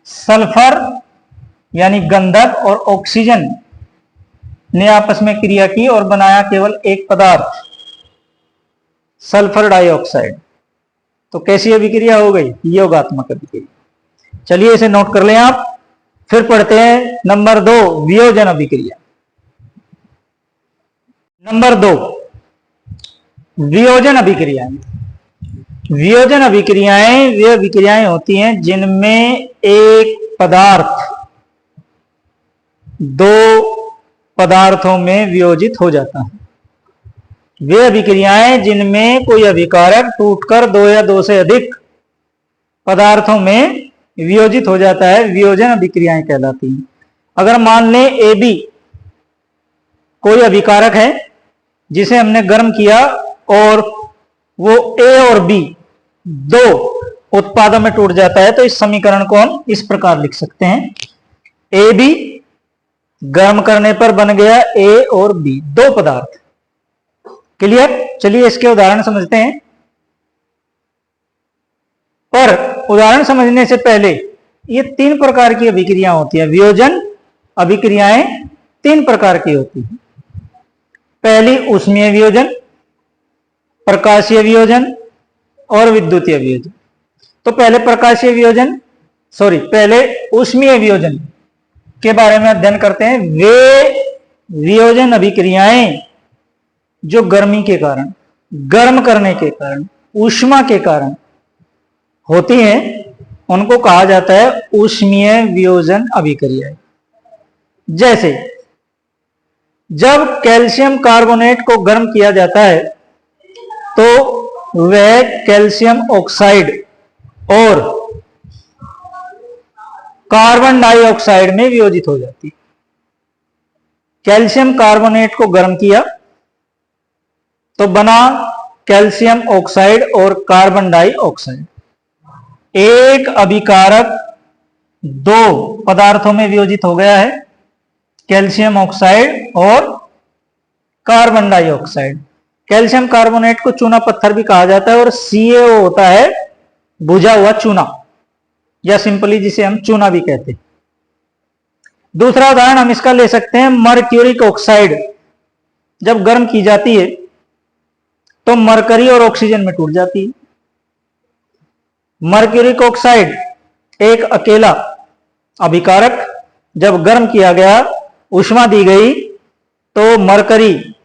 सल्फर यानी गंधक और ऑक्सीजन ने आपस में क्रिया की और बनाया केवल एक पदार्थ, सल्फर डाइऑक्साइड। तो कैसी अभिक्रिया हो गई, योगात्मक अभिक्रिया। चलिए इसे नोट कर लें आप। फिर पढ़ते हैं नंबर 2, वियोजन अभिक्रिया। नंबर 2, वियोजन अभिक्रियाएं। वियोजन अभिक्रियाएं वे अभिक्रियाएं होती हैं जिनमें एक पदार्थ 2 पदार्थों में वियोजित हो जाता है। वे अभिक्रियाएं जिनमें कोई अभिकारक टूटकर 2 या 2 से अधिक पदार्थों में वियोजित हो जाता है, वियोजन अभिक्रियाएं कहलाती हैं। अगर मान लें AB कोई अभिकारक है जिसे हमने गर्म किया और वो A और B 2 उत्पादों में टूट जाता है, तो इस समीकरण को हम इस प्रकार लिख सकते हैं, AB गर्म करने पर बन गया A और B, 2 पदार्थ। क्लियर। चलिए इसके उदाहरण समझते हैं। पर उदाहरण समझने से पहले ये 3 प्रकार की अभिक्रियाएं होती है। वियोजन अभिक्रियाएं 3 प्रकार की होती है। पहली ऊष्मीय वियोजन, प्रकाशीय वियोजन और विद्युतीय वियोजन। तो पहले ऊष्मीय वियोजन के बारे में अध्ययन करते हैं। वे वियोजन अभिक्रियाएं जो गर्मी के कारण, गर्म करने के कारण, ऊष्मा के कारण होती हैं, उनको कहा जाता है ऊष्मीय वियोजन अभिक्रियाएं। जैसे जब कैल्शियम कार्बोनेट को गर्म किया जाता है तो वह कैल्शियम ऑक्साइड और कार्बन डाइऑक्साइड में वियोजित हो जाती है। कैल्शियम कार्बोनेट को गर्म किया तो बना कैल्शियम ऑक्साइड और कार्बन डाइऑक्साइड। एक अभिकारक 2 पदार्थों में वियोजित हो गया है, कैल्शियम ऑक्साइड और कार्बन डाइऑक्साइड। कैल्शियम कार्बोनेट को चूना पत्थर भी कहा जाता है और CaO होता है बुझा हुआ चूना, या सिंपली जिसे हम चूना भी कहते हैं। दूसरा उदाहरण हम इसका ले सकते हैं, मर्क्यूरिक ऑक्साइड जब गर्म की जाती है तो मरकरी और ऑक्सीजन में टूट जाती है। मर्क्यूरिक ऑक्साइड एक अकेला अभिकारक जब गर्म किया गया, ऊष्मा दी गई, तो मरकरी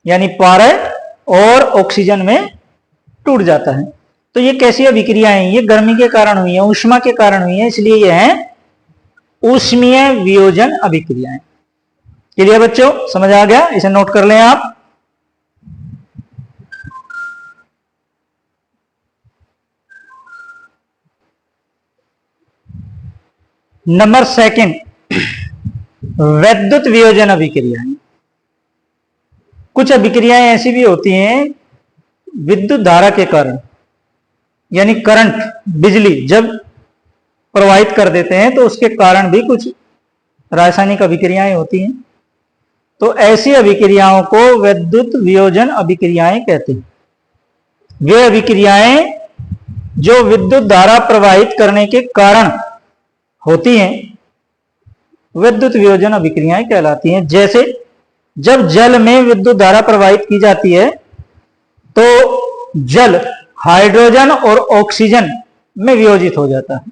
यानी पारे और ऑक्सीजन में टूट जाता है। तो ये कैसी अभिक्रियाएं हैं, ये गर्मी के कारण हुई है, ऊष्मा के कारण हुई है, इसलिए ये हैं ऊष्मीय वियोजन अभिक्रियाएं। क्लियर बच्चों, समझ आ गया? इसे नोट कर लें आप। नंबर सेकंड, वैद्युत वियोजन अभिक्रियाएं। कुछ अभिक्रियाएं ऐसी भी होती हैं विद्युत धारा के कारण, यानी करंट, बिजली जब प्रवाहित कर देते हैं तो उसके कारण भी कुछ रासायनिक अभिक्रियाएं होती हैं। तो ऐसी अभिक्रियाओं को वैद्युत वियोजन अभिक्रियाएं कहते हैं। वे अभिक्रियाएं जो विद्युत धारा प्रवाहित करने के कारण होती हैं विद्युत वियोजन अभिक्रियाएं कहलाती हैं। जैसे जब जल में विद्युत धारा प्रवाहित की जाती है तो जल हाइड्रोजन और ऑक्सीजन में वियोजित हो जाता है।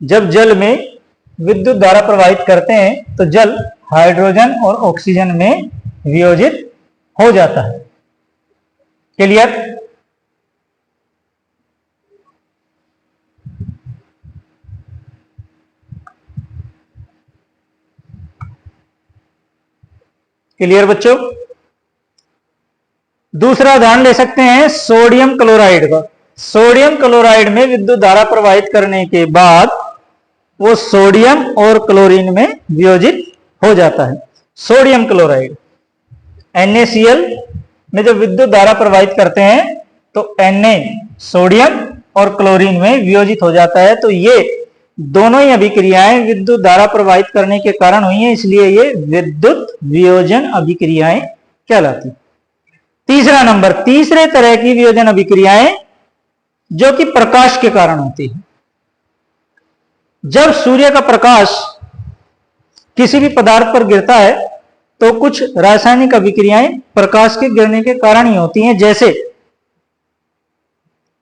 जब जल में विद्युत धारा प्रवाहित करते हैं तो जल हाइड्रोजन और ऑक्सीजन में वियोजित हो जाता है। क्लियर? क्लियर बच्चों? दूसरा उदाहरण ले सकते हैं सोडियम क्लोराइड का। सोडियम क्लोराइड में विद्युत धारा प्रवाहित करने के बाद वो सोडियम और क्लोरीन में वियोजित हो जाता है। सोडियम क्लोराइड NaCl में जब विद्युत धारा प्रवाहित करते हैं तो Na सोडियम और क्लोरीन में वियोजित हो जाता है। तो ये दोनों ही अभिक्रियाएं विद्युत धारा प्रवाहित करने के कारण हुई हैं, इसलिए ये विद्युत वियोजन अभिक्रियाएं कहलाती। तीसरा नंबर, तीसरे तरह की वियोजन अभिक्रियाएं जो कि प्रकाश के कारण होती है। जब सूर्य का प्रकाश किसी भी पदार्थ पर गिरता है तो कुछ रासायनिक अभिक्रियाएं प्रकाश के गिरने के कारण ही होती हैं। जैसे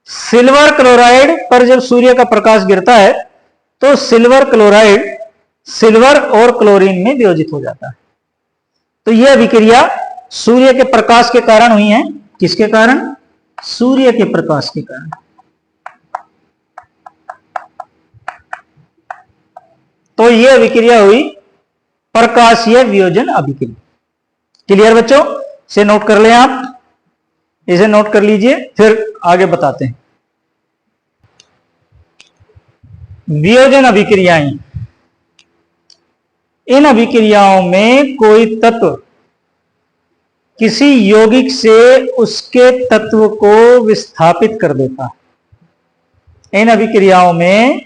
सिल्वर क्लोराइड पर जब सूर्य का प्रकाश गिरता है तो सिल्वर क्लोराइड सिल्वर और क्लोरीन में वियोजित हो जाता है। तो यह अभिक्रिया सूर्य के प्रकाश के कारण हुई है। किसके कारण? सूर्य के प्रकाश के कारण। तो यह अभिक्रिया हुई प्रकाशीय वियोजन अभिक्रिया। क्लियर बच्चों? इसे नोट कर लें आप, इसे नोट कर लीजिए, फिर आगे बताते हैं। वियोजन अभिक्रियाएं, इन अभिक्रियाओं में कोई तत्व किसी यौगिक से उसके तत्व को विस्थापित कर देता है। इन अभिक्रियाओं में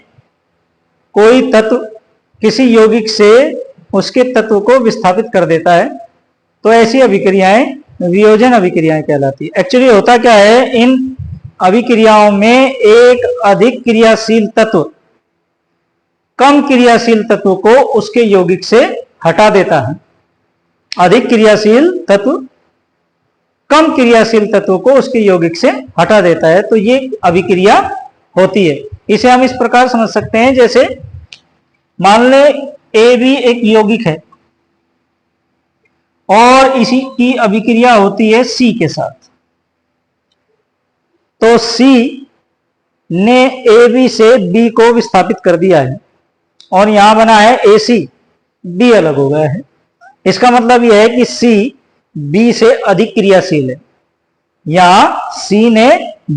कोई तत्व किसी यौगिक से उसके तत्व को विस्थापित कर देता है तो ऐसी अभिक्रियाएं वियोजन अभिक्रियाएं कहलाती है। एक्चुअली होता क्या है, इन अभिक्रियाओं में एक अधिक क्रियाशील तत्व कम क्रियाशील तत्व को उसके यौगिक से हटा देता है। अधिक क्रियाशील तत्व कम क्रियाशील तत्व को उसके यौगिक से हटा देता है, तो ये अभिक्रिया होती है। इसे हम इस प्रकार समझ सकते हैं, जैसे मान ले AB एक यौगिक है और इसी की अभिक्रिया होती है C के साथ। तो C ने AB से B को विस्थापित कर दिया है और यहां बना है AC, B अलग हो गया है। इसका मतलब यह है कि C B से अधिक क्रियाशील है, या C ने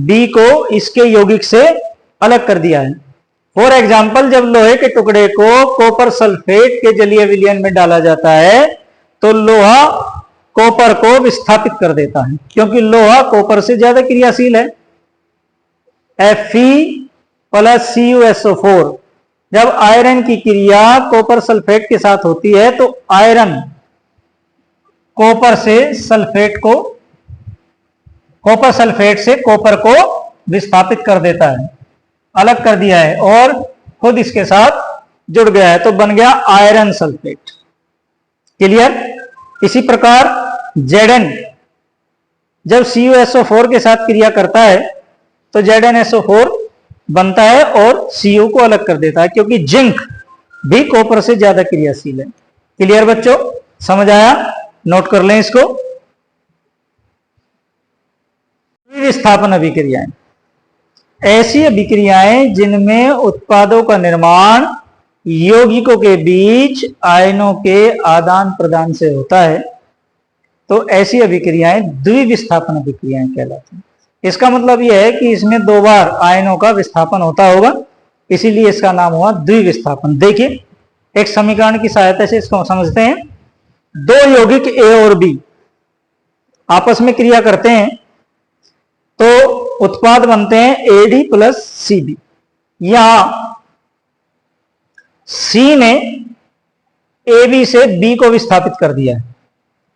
B को इसके यौगिक से अलग कर दिया है। फॉर एग्जाम्पल, जब लोहे के टुकड़े को कॉपर सल्फेट के जलीय विलयन में डाला जाता है तो लोहा कॉपर को विस्थापित कर देता है, क्योंकि लोहा कॉपर से ज्यादा क्रियाशील है। Fe + CuSO4, जब आयरन की क्रिया कॉपर सल्फेट के साथ होती है तो आयरन कॉपर सल्फेट से कॉपर को विस्थापित कर देता है, अलग कर दिया है और खुद इसके साथ जुड़ गया है, तो बन गया आयरन सल्फेट। क्लियर? इसी प्रकार Zn जब CuSO4 के साथ क्रिया करता है तो ZnSO4 बनता है और Cu को अलग कर देता है, क्योंकि जिंक भी कॉपर से ज्यादा क्रियाशील है। क्लियर बच्चों? समझ आया? नोट कर लें इसको। विस्थापन अभिक्रियाएं, ऐसी अभिक्रियाएं जिनमें उत्पादों का निर्माण यौगिकों के बीच आयनों के आदान प्रदान से होता है, तो ऐसी अभिक्रियाएं द्विविस्थापन अभिक्रियाएं कहलाती हैं। इसका मतलब यह है कि इसमें 2 बार आयनों का विस्थापन होता होगा, इसीलिए इसका नाम हुआ द्विविस्थापन। देखिए एक समीकरण की सहायता से इसको समझते हैं। 2 यौगिक ए और बी आपस में क्रिया करते हैं तो उत्पाद बनते हैं एडी प्लस सीबी। यहां सी ने ए बी से बी को विस्थापित कर दिया है,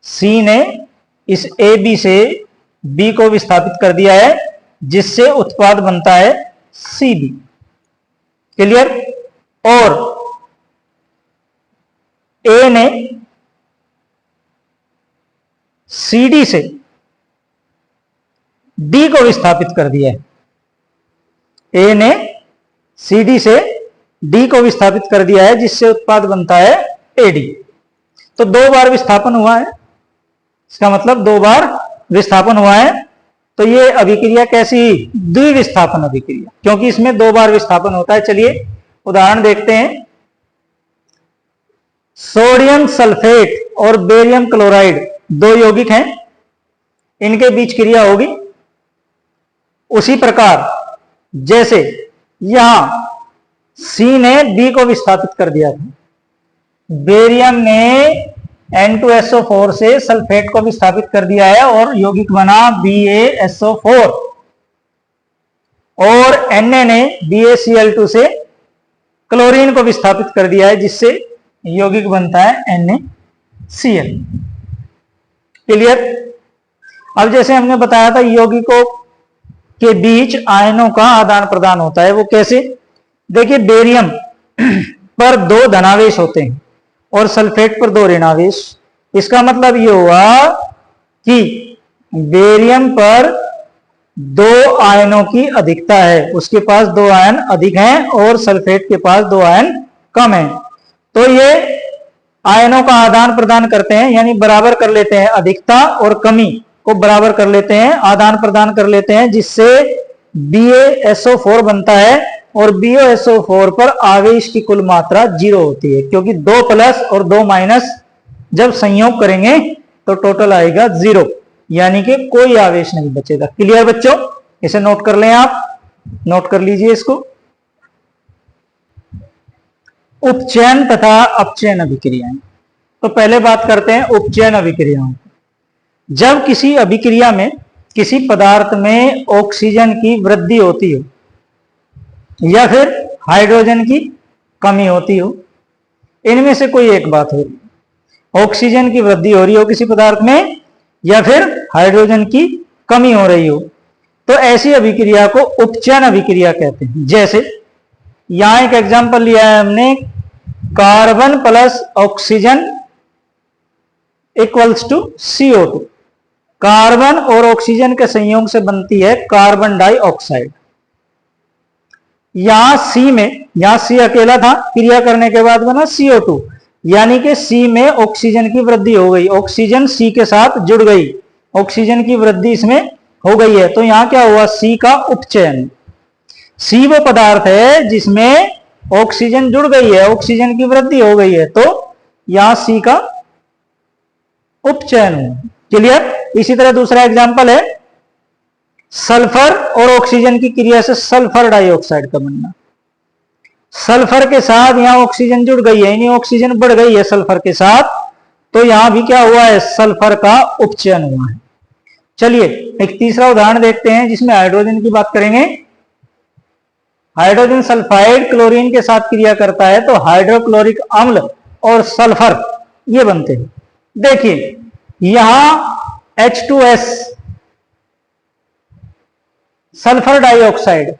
सी ने इस ए बी से बी को विस्थापित कर दिया है, जिससे उत्पाद बनता है सी बी। क्लियर? और ए ने सी डी से डी को विस्थापित कर दिया है, ए ने सी डी से डी को विस्थापित कर दिया है, जिससे उत्पाद बनता है एडी। तो 2 बार विस्थापन हुआ है, इसका मतलब 2 बार विस्थापन हुआ है। तो ये अभिक्रिया कैसी? द्विविस्थापन अभिक्रिया, क्योंकि इसमें 2 बार विस्थापन होता है। चलिए उदाहरण देखते हैं। सोडियम सल्फेट और बेरियम क्लोराइड 2 यौगिक हैं, इनके बीच क्रिया होगी उसी प्रकार जैसे यहां सी ने बी को विस्थापित कर दिया था, बेरियम ने N2SO4 से सल्फेट को विस्थापित कर दिया है और यौगिक बना BaSO4, और Na ने BaCl2 से क्लोरीन को विस्थापित कर दिया है, जिससे यौगिक बनता है NaCl। क्लियर? अब जैसे हमने बताया था यौगिकों के बीच आयनों का आदान प्रदान होता है, वो कैसे? देखिए बेरियम पर 2 धनावेश होते हैं और सल्फेट पर 2 ऋणावेश। इसका मतलब ये हुआ कि बेरियम पर 2 आयनों की अधिकता है, उसके पास 2 आयन अधिक हैं और सल्फेट के पास 2 आयन कम हैं। तो ये आयनों का आदान प्रदान करते हैं, यानी बराबर कर लेते हैं, अधिकता और कमी को बराबर कर लेते हैं, आदान प्रदान कर लेते हैं, जिससे BaSO4 बनता है। और BaSO4 पर आवेश की कुल मात्रा 0 होती है, क्योंकि 2 प्लस और 2 माइनस जब संयोग करेंगे तो टोटल आएगा 0, यानी कि कोई आवेश नहीं बचेगा। क्लियर बच्चों? इसे नोट कर लें, आप नोट कर लीजिए इसको। उपचयन तथा अपचयन अभिक्रियाएं। तो पहले बात करते हैं उपचयन अभिक्रियाओं। जब किसी अभिक्रिया में किसी पदार्थ में ऑक्सीजन की वृद्धि होती हो या फिर हाइड्रोजन की कमी होती हो, इनमें से कोई एक बात हो रही, ऑक्सीजन की वृद्धि हो रही हो किसी पदार्थ में या फिर हाइड्रोजन की कमी हो रही हो, तो ऐसी अभिक्रिया को उपचयन अभिक्रिया कहते हैं। जैसे यहां एक एग्जांपल लिया है हमने, carbon plus oxygen equals to CO2। Carbon और ऑक्सीजन के संयोग से बनती है कार्बन डाइऑक्साइड। यहां सी अकेला था, क्रिया करने के बाद बना CO2, यानी कि सी में ऑक्सीजन की वृद्धि हो गई, ऑक्सीजन सी के साथ जुड़ गई, ऑक्सीजन की वृद्धि इसमें हो गई है। तो यहां क्या हुआ? सी का उपचयन। सी वो पदार्थ है जिसमें ऑक्सीजन जुड़ गई है, ऑक्सीजन की वृद्धि हो गई है, तो यहां सी का उपचयन हुआ। क्लियर? इसी तरह दूसरा एग्जांपल है सल्फर और ऑक्सीजन की क्रिया से सल्फर डाइऑक्साइड का बनना। सल्फर के साथ यहां ऑक्सीजन जुड़ गई है, यानी ऑक्सीजन बढ़ गई है सल्फर के साथ, तो यहां भी क्या हुआ है? सल्फर का उपचयन हुआ है। चलिए एक तीसरा उदाहरण देखते हैं जिसमें हाइड्रोजन की बात करेंगे। हाइड्रोजन सल्फाइड क्लोरीन के साथ क्रिया करता है तो हाइड्रोक्लोरिक अम्ल और सल्फर ये बनते हैं। देखिए यहां H2S सल्फर डाइऑक्साइड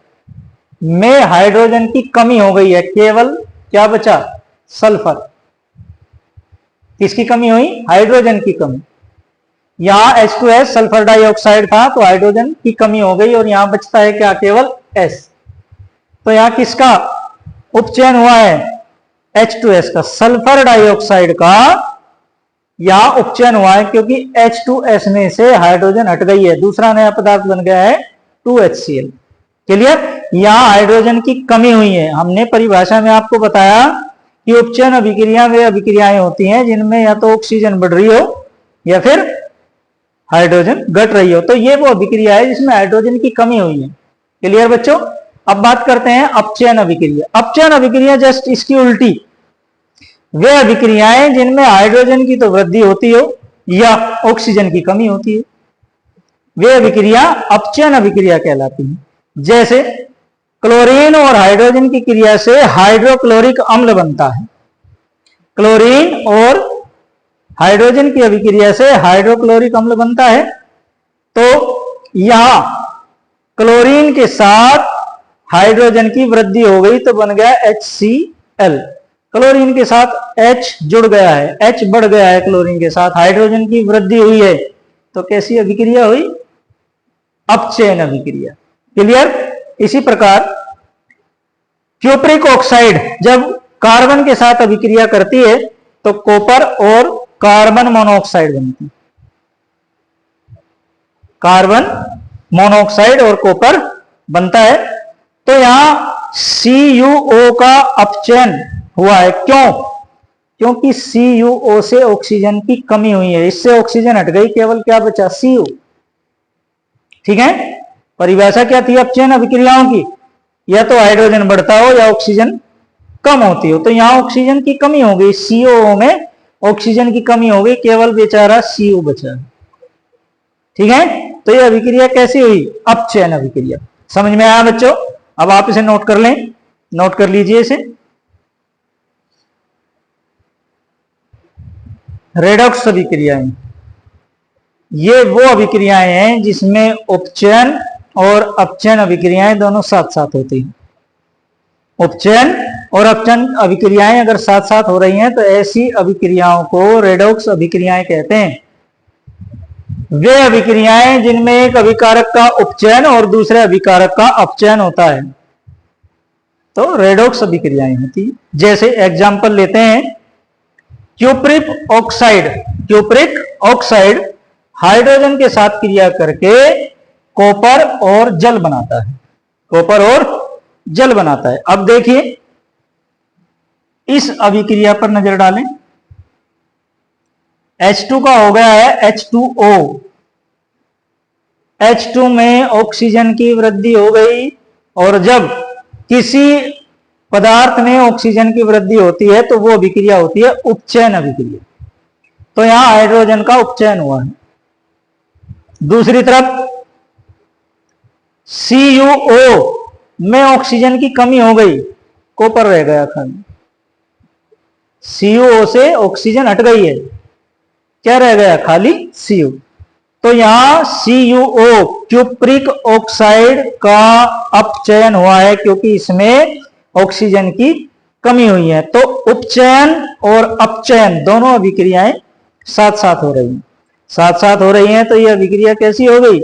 में हाइड्रोजन की कमी हो गई है, केवल क्या बचा? सल्फर। किसकी कमी हुई? हाइड्रोजन की कमी। यहां H2S सल्फर डाइऑक्साइड था तो हाइड्रोजन की कमी हो गई और यहां बचता है क्या? केवल S। तो यहां किसका उपचयन हुआ है? H2S का, सल्फर डाइऑक्साइड का यहां उपचयन हुआ है, क्योंकि H2S में से हाइड्रोजन हट गई है, दूसरा नया पदार्थ बन गया है 2HCl। क्लियर? यहां हाइड्रोजन की कमी हुई है। हमने परिभाषा में आपको बताया कि उपचयन अभिक्रिया वे अभिक्रियाएं होती हैं जिनमें या तो ऑक्सीजन बढ़ रही हो या फिर हाइड्रोजन घट रही हो। तो ये वो अभिक्रिया है जिसमें हाइड्रोजन की कमी हुई है। क्लियर बच्चों? अब बात करते हैं अपचयन अभिक्रिया। अपचयन अभिक्रिया जस्ट इसकी उल्टी, वे अभिक्रियाएं जिनमें हाइड्रोजन की तो वृद्धि होती हो या ऑक्सीजन की कमी होती है, वे अभिक्रिया अपचयन अभिक्रिया कहलाती हैं। जैसे क्लोरीन और हाइड्रोजन की क्रिया से हाइड्रोक्लोरिक अम्ल बनता है। क्लोरीन और हाइड्रोजन की अभिक्रिया से हाइड्रोक्लोरिक अम्ल बनता है। तो यहां क्लोरीन के साथ हाइड्रोजन की वृद्धि हो गई तो बन गया HCl। क्लोरीन के साथ H जुड़ गया है, H बढ़ गया है, क्लोरीन के साथ हाइड्रोजन की वृद्धि हुई है। तो कैसी अभिक्रिया हुई? अपचयन अभिक्रिया। क्लियर? इसी प्रकार क्यूप्रिक ऑक्साइड जब कार्बन के साथ अभिक्रिया करती है तो कॉपर और कार्बन मोनोऑक्साइड बनती है। कार्बन मोनोऑक्साइड और कॉपर बनता है। तो यहां CuO का अपचयन हुआ है। क्यों? क्योंकि CuO से ऑक्सीजन की कमी हुई है, इससे ऑक्सीजन हट गई, केवल क्या बचा? Cu। ठीक है? परिभाषा क्या थी अपचयन अभिक्रियाओं की? या तो हाइड्रोजन बढ़ता हो या ऑक्सीजन कम होती हो। तो यहां ऑक्सीजन की कमी हो गई, CuO में ऑक्सीजन की कमी हो गई, केवल बेचारा Cu बचा। ठीक है? तो यह अभिक्रिया कैसी हुई? अपचयन अभिक्रिया। समझ में आया बच्चों? अब आप इसे नोट कर लें, नोट कर लीजिए इसे। रेडॉक्स अभिक्रियाएं, ये वो अभिक्रियाएं हैं जिसमें उपचयन और अपचयन अभिक्रियाएं दोनों साथ साथ होती हैं। उपचयन और अपचयन अभिक्रियाएं अगर साथ साथ हो रही हैं तो ऐसी अभिक्रियाओं को रेडॉक्स अभिक्रियाएं कहते हैं। वे अभिक्रियाएं जिनमें एक अभिकारक का उपचयन और दूसरे अभिकारक का अपचयन होता है तो रेडॉक्स अभिक्रियाएं होती हैं। जैसे एग्जांपल लेते हैं, cupric oxide. Cupric oxide hydrogen के साथ क्रिया करके कॉपर और जल बनाता है। कॉपर और जल बनाता है। अब देखिए इस अभिक्रिया पर नजर डालें। H2 का हो गया है H2O। H2 में ऑक्सीजन की वृद्धि हो गई, और जब किसी पदार्थ में ऑक्सीजन की वृद्धि होती है तो वो अभिक्रिया होती है उपचयन अभिक्रिया। तो यहां हाइड्रोजन का उपचयन हुआ है। दूसरी तरफ CuO में ऑक्सीजन की कमी हो गई, कॉपर रह गया खाली। CuO से ऑक्सीजन हट गई है, क्या रह गया? खाली Cu। तो यहां CuO क्यूप्रिक ऑक्साइड का अपचयन हुआ है क्योंकि इसमें ऑक्सीजन की कमी हुई है। तो उपचयन और अपचयन दोनों अभिक्रियाएं साथ साथ हो रही हैं। साथ साथ हो रही हैं तो यह अभिक्रिया कैसी हो गई?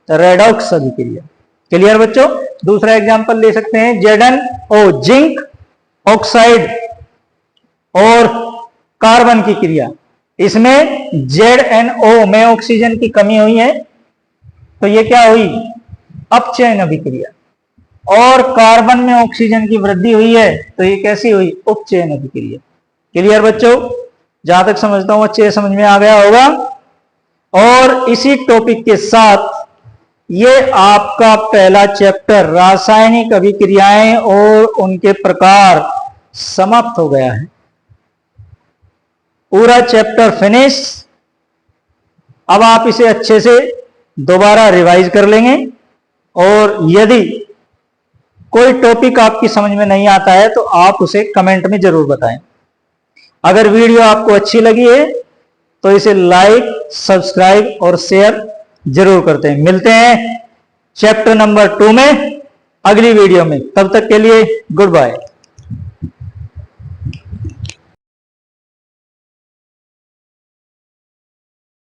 रेडॉक्स अभिक्रिया। क्लियर बच्चों? दूसरा एग्जांपल ले सकते हैं, ZnO जिंक ऑक्साइड और कार्बन की क्रिया। इसमें ZnO में ऑक्सीजन की कमी हुई है तो ये क्या हुई? अपचयन अभिक्रिया। और कार्बन में ऑक्सीजन की वृद्धि हुई है तो ये कैसी हुई? उपचयन अभिक्रिया। क्लियर बच्चों? जहां तक समझता हूं अच्छे समझ में आ गया होगा। और इसी टॉपिक के साथ ये आपका पहला चैप्टर रासायनिक अभिक्रियाएं और उनके प्रकार समाप्त हो गया है। पूरा चैप्टर फिनिश। अब आप इसे अच्छे से दोबारा रिवाइज कर लेंगे, और यदि कोई टॉपिक आपकी समझ में नहीं आता है तो आप उसे कमेंट में जरूर बताएं। अगर वीडियो आपको अच्छी लगी है तो इसे लाइक, सब्सक्राइब और शेयर जरूर करते हैं। मिलते हैं चैप्टर नंबर 2 में अगली वीडियो में। तब तक के लिए गुड बाय।